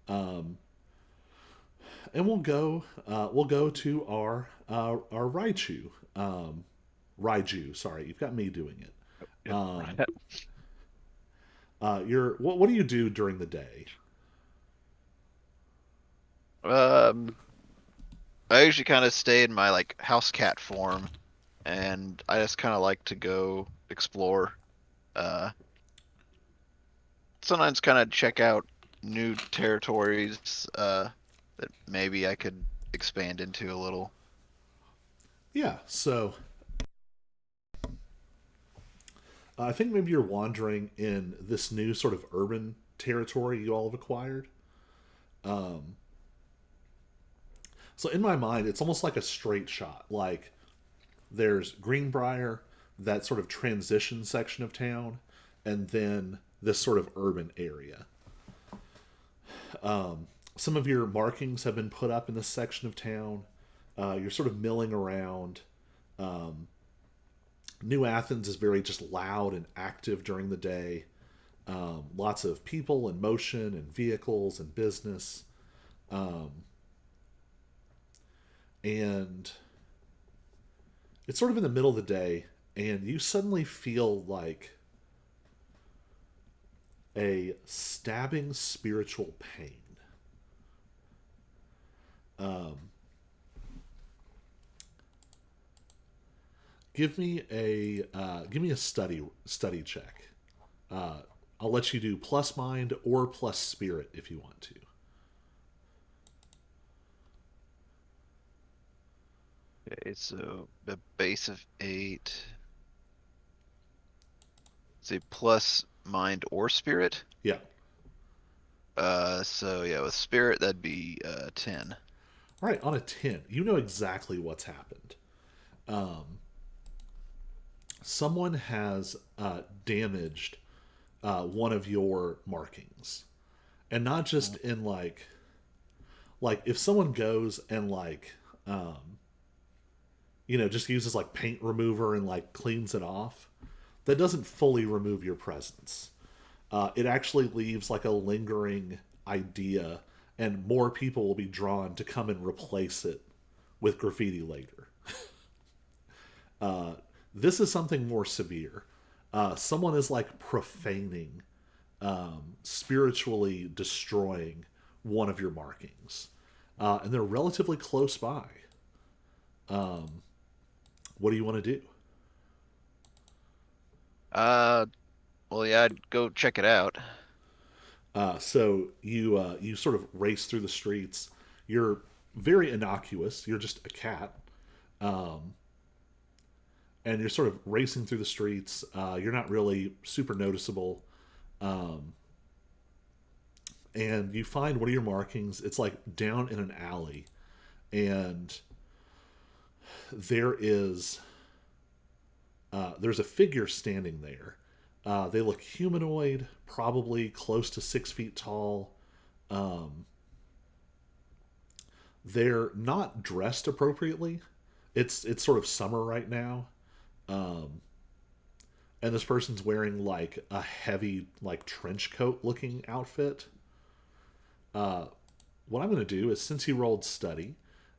um, and we'll go to our Raichu. Raiju, sorry, you've got me doing it. Right. What do you do during the day? Um, I usually kind of stay in my like house cat form, and I just kind of like to go explore. Uh, Sometimes kind of check out new territories that maybe I could expand into a little. Yeah, so I think maybe you're wandering in this new sort of urban territory you all have acquired. Um, so in my mind, it's almost like a straight shot. Like there's Greenbrier, that sort of transition section of town, and then this sort of urban area. Some of your markings have been put up in this section of town. You're sort of milling around. Um, New Athens is very just loud and active during the day. Lots of people and motion and vehicles and business. Um, and it's sort of in the middle of the day, and you suddenly feel like a stabbing spiritual pain. Um, give me a study check. Uh, I'll let you do plus mind or plus spirit if you want to. Okay, so the base of 8. Say plus mind or spirit. Yeah. So yeah, with spirit that'd be 10. All right. On a 10, you know exactly what's happened. Someone has damaged one of your markings, and not just in like if someone goes and just uses like paint remover and like cleans it off, that doesn't fully remove your presence. It actually leaves like a lingering idea, and more people will be drawn to come and replace it with graffiti later. This is something more severe. Someone is like profaning, spiritually destroying one of your markings, and they're relatively close by. What do you want to do? Uh, well, yeah, I'd go check it out. So you sort of race through the streets. You're very innocuous. You're just a cat, and you're sort of racing through the streets. You're not really super noticeable, and you find one of your markings. It's like down in an alley, and there is there's a figure standing there. They look humanoid, probably close to 6 feet tall. Um, they're not dressed appropriately. It's sort of summer right now, um, and this person's wearing like a heavy like trench coat looking outfit. Uh, what I'm going to do is, since he rolled study,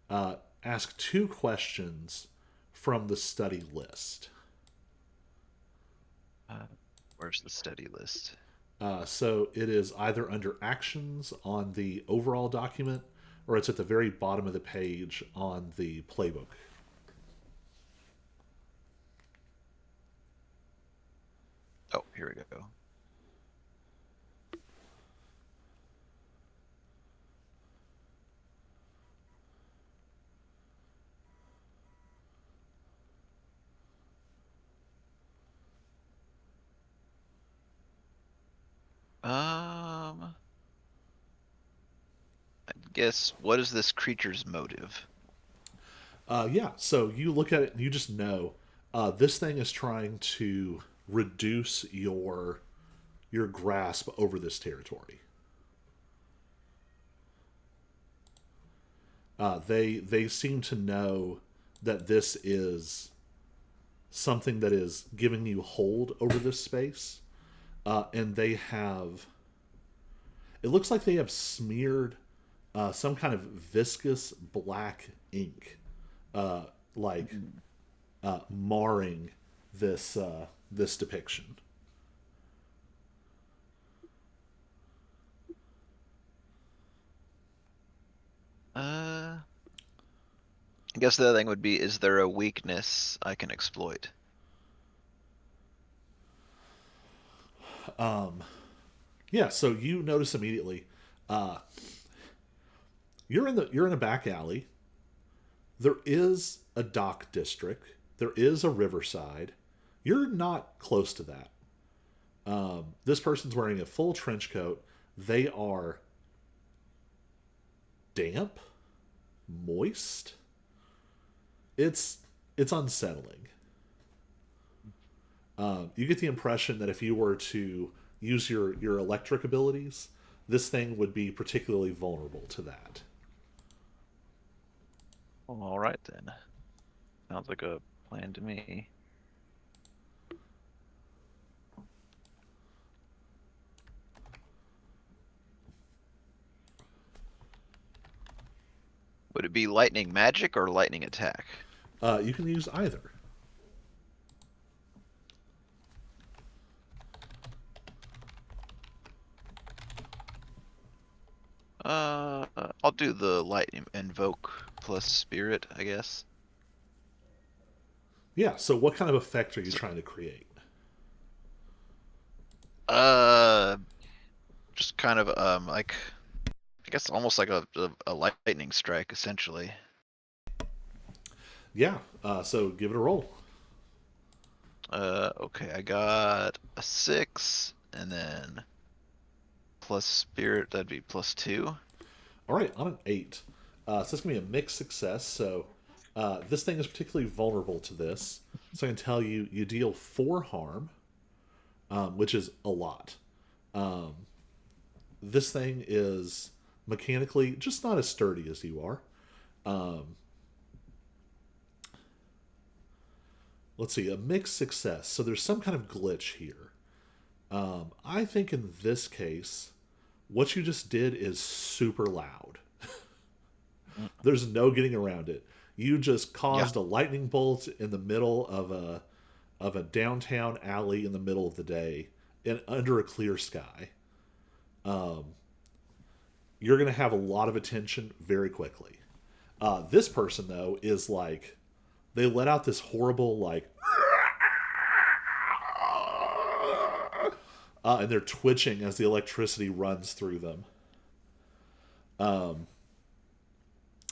uh, ask 2 questions from the study list. Uh, where's the study list? So it is either under actions on the overall document, or it's at the very bottom of the page on the playbook. Oh, here we go. I guess what is this creature's motive? Yeah, so you look at it and you just know this thing is trying to reduce your grasp over this territory. They seem to know that this is something that is giving you hold over this space, and they have. It looks like they have smeared some kind of viscous black ink, uh, like marring this depiction. I guess the other thing would be, is there a weakness I can exploit? Yeah, so you notice immediately. Uh, you're in a back alley. There is a dock district. There is a riverside. You're not close to that. This person's wearing a full trench coat. They are damp, moist. It's it's unsettling. You get the impression that if you were to use your electric abilities, this thing would be particularly vulnerable to that. Well, all right then. Sounds like a plan to me. Would it be lightning magic or lightning attack? You can use either. I'll do the light invoke plus spirit, I guess. Yeah. So what kind of effect are you So, trying to create? uh, just kind of like I guess almost like a lightning strike, essentially. Yeah. So give it a roll. Okay, I got a 6, and then plus spirit, that'd be +2. All right, on an 8. So it's going to be a mixed success. So this thing is particularly vulnerable to this. So I can tell you, you deal 4 harm, which is a lot. Um, this thing is mechanically just not as sturdy as you are. Um, let's see, a mixed success. So there's some kind of glitch here. I think in this case, what you just did is super loud. Mm, There's no getting around it. You just yeah. caused a lightning bolt in the middle of a downtown alley in the middle of the day and under a clear sky. Um, you're going to have a lot of attention very quickly. This person though is like they let out this horrible like and they're twitching as the electricity runs through them. Um,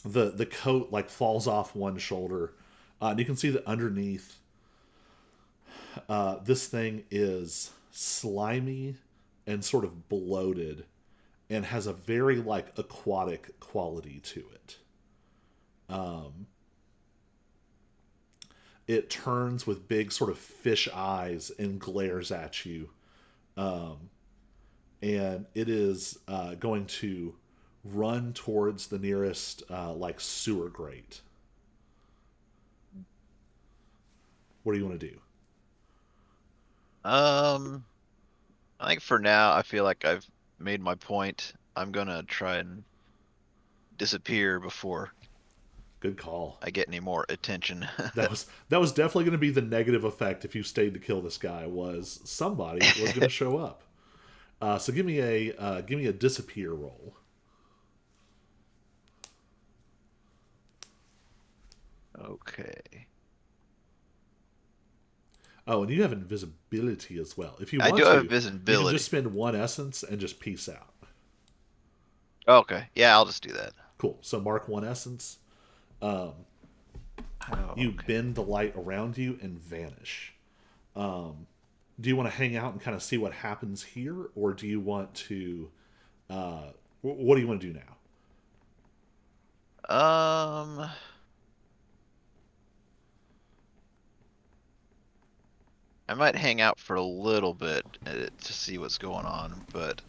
the coat like falls off one shoulder, and you can see that underneath this thing is slimy and sort of bloated and has a very like aquatic quality to it. Um, it turns with big sort of fish eyes and glares at you. Um, and it is going to run towards the nearest like sewer grate. What do you want to do? Um, I think for now, I feel like I've made my point. I'm gonna try and disappear before Good call. I get any more attention. That was definitely going to be the negative effect if you stayed to kill this guy. Was somebody was going to show up? So give me a disappear roll. Okay. Oh, and you have invisibility as well. If you I do want have to, you can just visibility. spend 1 essence and just peace out. Okay, yeah, I'll just do that. Cool. So mark 1 essence. Um, Oh, you okay. bend the light around you and vanish. Do you want to hang out and kind of see what happens here, or do you want to? What do you want to do now? Um, I might hang out for a little bit to see what's going on, but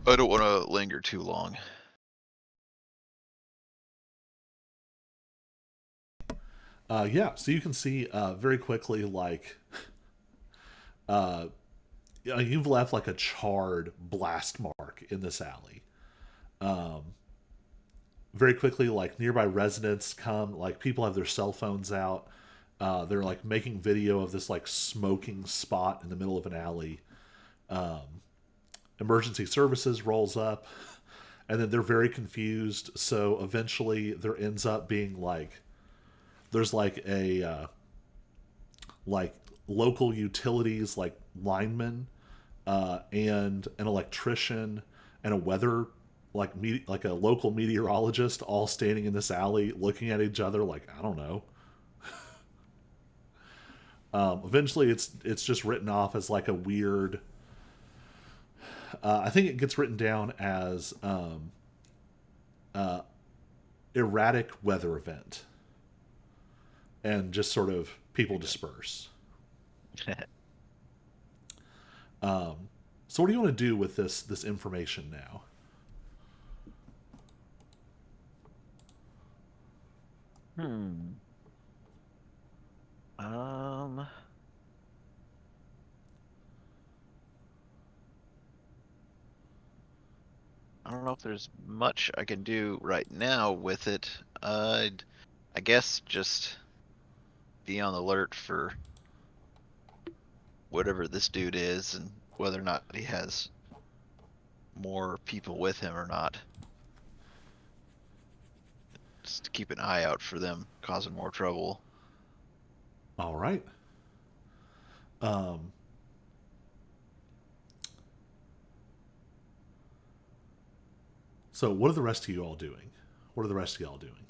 I don't want to linger too long. Yeah. So you can see very quickly, like uh, you've left like a charred blast mark in this alley. Um, very quickly, like nearby residents come, like people have their cell phones out. They're like making video of this like smoking spot in the middle of an alley. Emergency services rolls up, and then they're very confused. So eventually, there ends up being like there's like a like local utilities like lineman and an electrician and a weather like a local meteorologist all standing in this alley looking at each other like I don't know. Eventually, it's just written off as like a weird. I think it gets written down as erratic weather event, and just sort of people disperse. So, what do you want to do with this information now? Hmm. Um, I don't know if there's much I can do right now with it. I guess just be on the alert for whatever this dude is and whether or not he has more people with him or not. Just to keep an eye out for them causing more trouble. All right. Um, so, what are the rest of you all doing? What are the rest of y'all doing?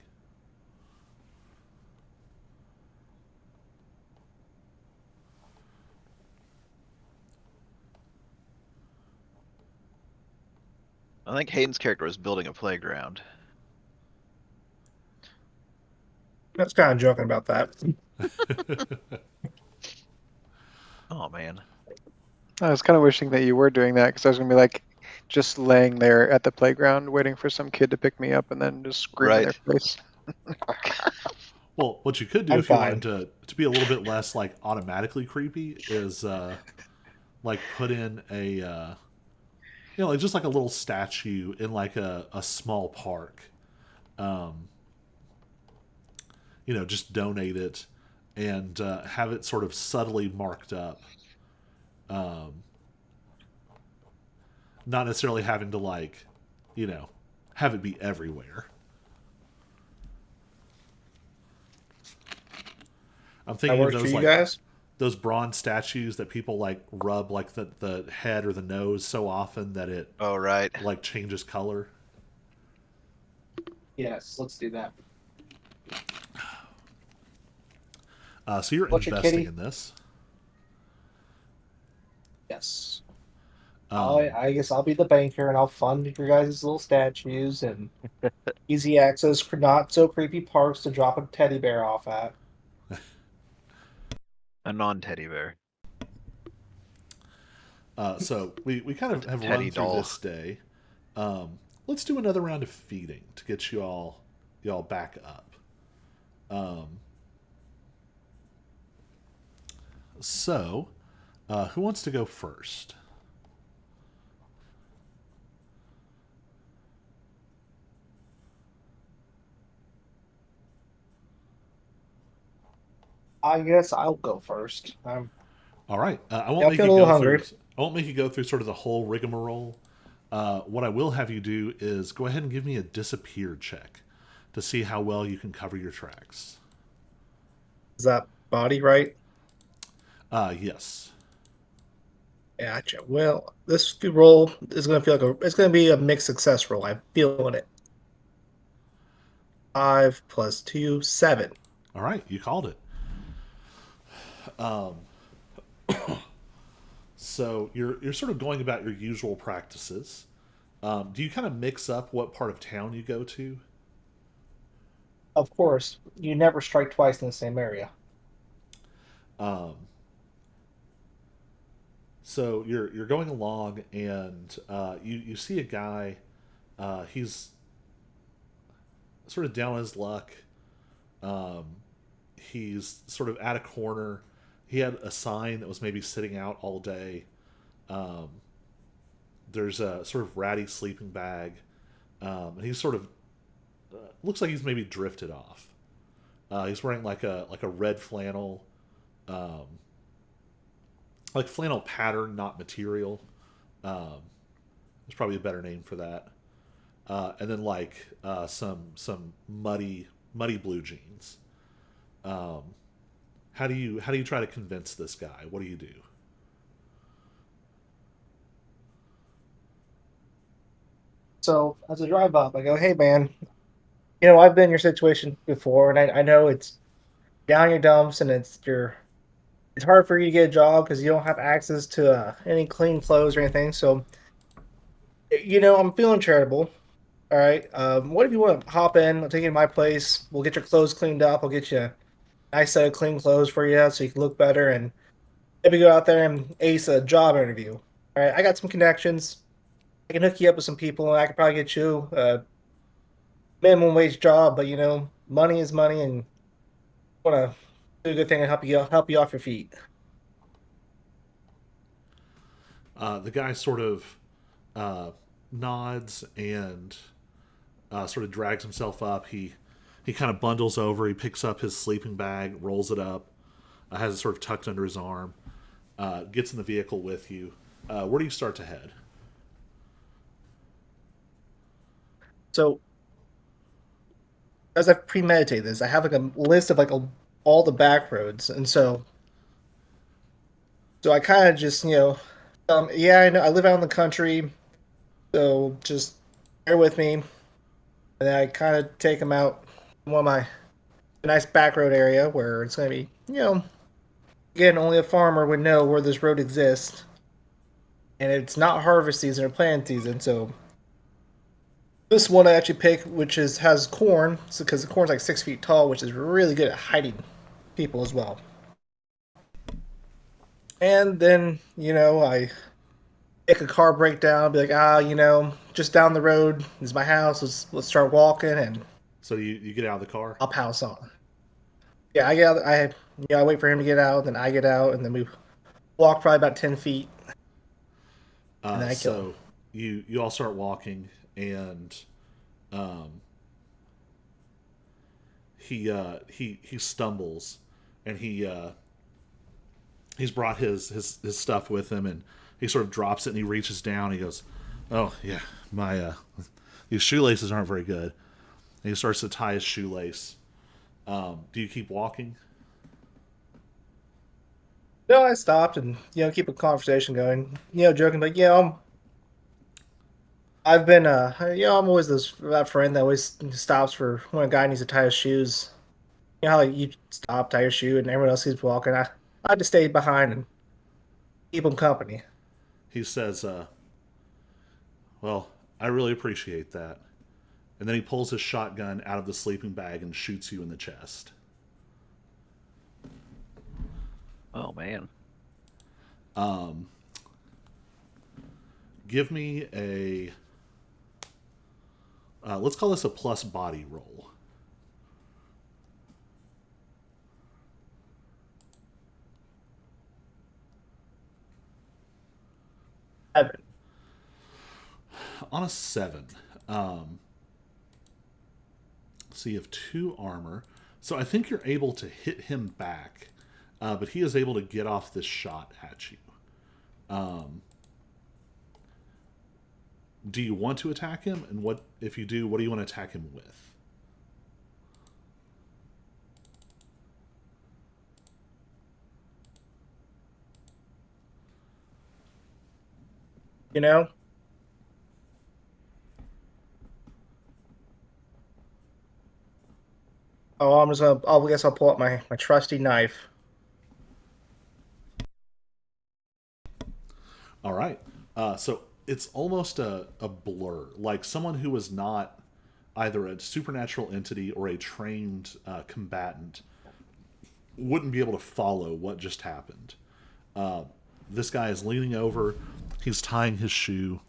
I think Hayden's character was building a playground. I was kind of joking about that. Oh man. I was kind of wishing that you were doing that because I was gonna be like, just laying there at the playground waiting for some kid to pick me up and then just scream in Right. their face. Well, what you could do I'm if you fine. wanted to be a little bit less like automatically creepy is like put in a like just like a little statue in like a small park. Um, just donate it and have it sort of subtly marked up. Um, Not necessarily having to like, you know, have it be everywhere. I'm That thinking of works for those you like guys? those bronze statues that people like rub like the head or the nose so often that it Oh right. like changes color. Yes, let's do that. So you're What's your investing kitty? in this. Yes. Um, I guess I'll be the banker and I'll fund your guys' little statues and easy access for not so creepy parks to drop a teddy bear off at. A non-teddy bear. so we kind of A have run teddy through doll. this day. Let's do another round of feeding to get y'all back up. Um, who wants to go first? I guess I'll go first. All right. I Yeah, won't I'm make you feeling a little go through. hungry. I won't make you go through sort of the whole rigmarole. What I will have you do is go ahead and give me a disappear check to see how well you can cover your tracks. Is that body right? Yes. Gotcha. Well, this roll is going to feel like it's going to be a mixed success roll. I'm feeling it. 5 plus 2, 7. All right. You called it. So you're sort of going about your usual practices. Do you kind of mix up what part of town you go to? Of course, you never strike twice in the same area. Um, so you're going along, and you see a guy. He's sort of down on his luck. Um, he's sort of at a corner. He had a sign that was maybe sitting out all day. Um, there's a sort of ratty sleeping bag, and he's sort of looks like he's maybe drifted off. He's wearing like a red flannel, um, like flannel pattern, not material. Um, there's probably a better name for that. And then like some muddy blue jeans. Um, how do you try to convince this guy? What do you do? So as I drive up, I go, "Hey, man, I've been in your situation before, and I know it's down your dumps, and it's hard for you to get a job because you don't have access to any clean clothes or anything. So, I'm feeling charitable. All right. What if you want to hop in? I'll take you to my place. We'll get your clothes cleaned up. I'll get you a nice set of clean clothes for you so you can look better and maybe go out there and ace a job interview. All right. I got some connections. I can hook you up with some people, and I could probably get you a minimum wage job. But money is money, and I want to do a good thing and help you off your feet." The guy sort of uh, nods and sort of drags himself up. He kind of bundles over. He picks up his sleeping bag, rolls it up, has it sort of tucked under his arm, gets in the vehicle with you. Where do you start to head? So as I've premeditated this, I have like a list of all the back roads, and so I kind of just yeah, I know I live out in the country, so just bear with me, and then I kind of take them out in one of my a nice back road area where it's gonna be again only a farmer would know where this road exists, and it's not harvest season or plant season, so this one I actually pick, which is has corn, so because the corn's like 6 feet tall, which is really good at hiding people as well. And then I make a car breakdown, be like, just down the road is my house. Let's start walking, and So you get out of the car. I'll pounce on. Yeah, I get out. I wait for him to get out, then I get out, and then we walk probably about 10 feet, and then I kill him. So you all start walking, and um, he stumbles, and he's brought his stuff with him, and he sort of drops it, and he reaches down. And he goes, "Oh yeah, my these shoelaces aren't very good." And he starts to tie his shoelace. Do you keep walking? No, I stopped and keep a conversation going. Joking like, I've been I'm always that friend that always stops for when a guy needs to tie his shoes. You know how you stop, tie your shoe, and everyone else keeps walking. I just stay behind and keep them company. He says, "Well, I really appreciate that." And then he pulls his shotgun out of the sleeping bag and shoots you in the chest. Oh man. Um, Give me a. Let's call this a plus body roll. Evan. On a 7. Um, so you have 2 armor. So I think you're able to hit him back, but he is able to get off this shot at you. Um, do you want to attack him? And what if you do? What do you want to attack him with? You know? Oh, I'm just gonna. I guess I'll pull up my trusty knife. All right. So it's almost a blur. Like someone who is not either a supernatural entity or a trained combatant wouldn't be able to follow what just happened. Uh, this guy is leaning over, he's tying his shoe,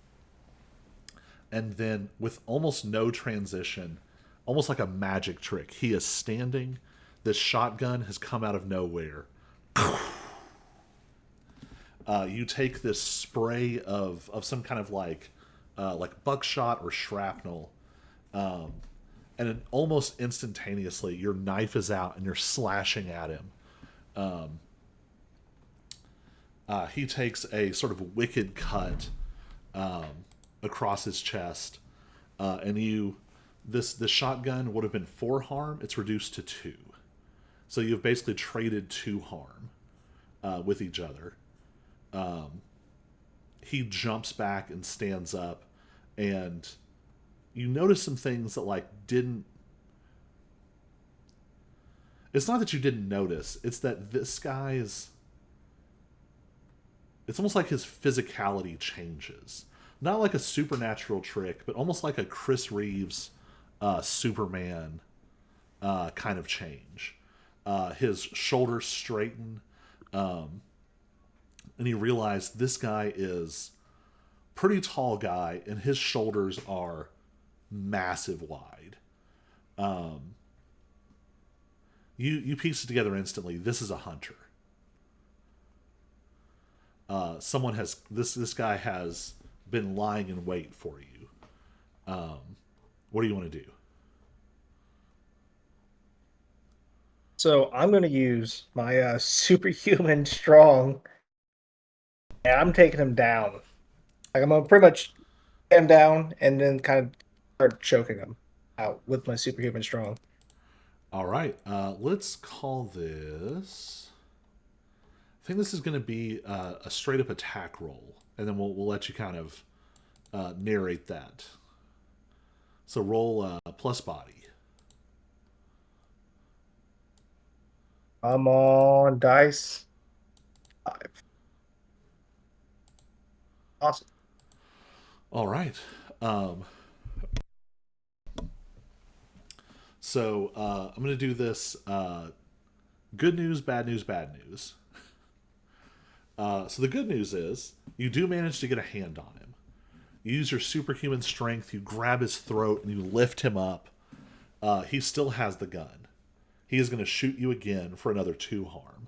and then with almost no transition, almost like a magic trick, he is standing. This shotgun has come out of nowhere. You take this spray of some kind of like buckshot or shrapnel, um, and then almost instantaneously your knife is out and you're slashing at him. He takes a sort of wicked cut um, across his chest, and this shotgun would have been 4 harm. It's reduced to 2, so you've basically traded 2 harm with each other. He jumps back and stands up, and you notice some things that didn't. It's not that you didn't notice. It's that this guy's. It's almost like his physicality changes. Not like a supernatural trick, but almost like a Chris Reeves Superman kind of change. His shoulders straighten, and he realized this guy is pretty tall guy, and his shoulders are massive wide. Um, you piece it together instantly. This is a hunter. Someone has this guy has been lying in wait for you. Um, what do you want to do? So I'm gonna use my superhuman strong, and I'm taking him down. Like I'm gonna pretty much get him down, and then kind of start choking him out with my superhuman strong. All right. Let's call this. I think this is going to be a straight up attack roll, and then we'll let you kind of narrate that. So roll plus body. I'm on dice 5. Awesome. All right. So I'm going to do this good news, bad news, bad news. So the good news is you do manage to get a hand on him. You use your superhuman strength, you grab his throat, and you lift him up. He still has the gun. He is going to shoot you again for another 2 harm.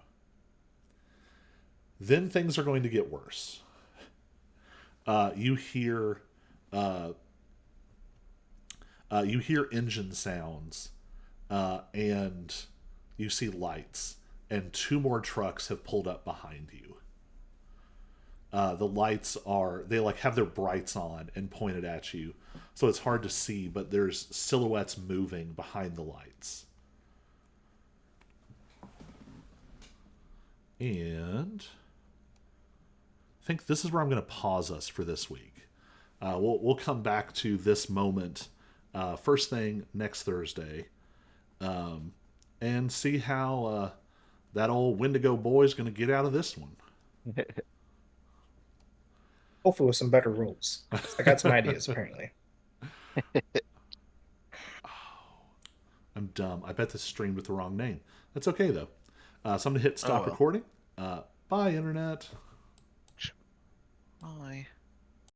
Then things are going to get worse. You hear engine sounds, and you see lights, and 2 more trucks have pulled up behind you. The lights they like have their brights on and pointed at you, so it's hard to see, but there's silhouettes moving behind the lights. And I think this is where I'm going to pause us for this week. We'll come back to this moment first thing next Thursday, and see how that old Wendigo boy is going to get out of this one. Hopefully with some better rules. I got some ideas apparently. I'm dumb. I bet this streamed with the wrong name. That's okay though. So I'm going to hit stop well. recording. Bye, internet. Bye.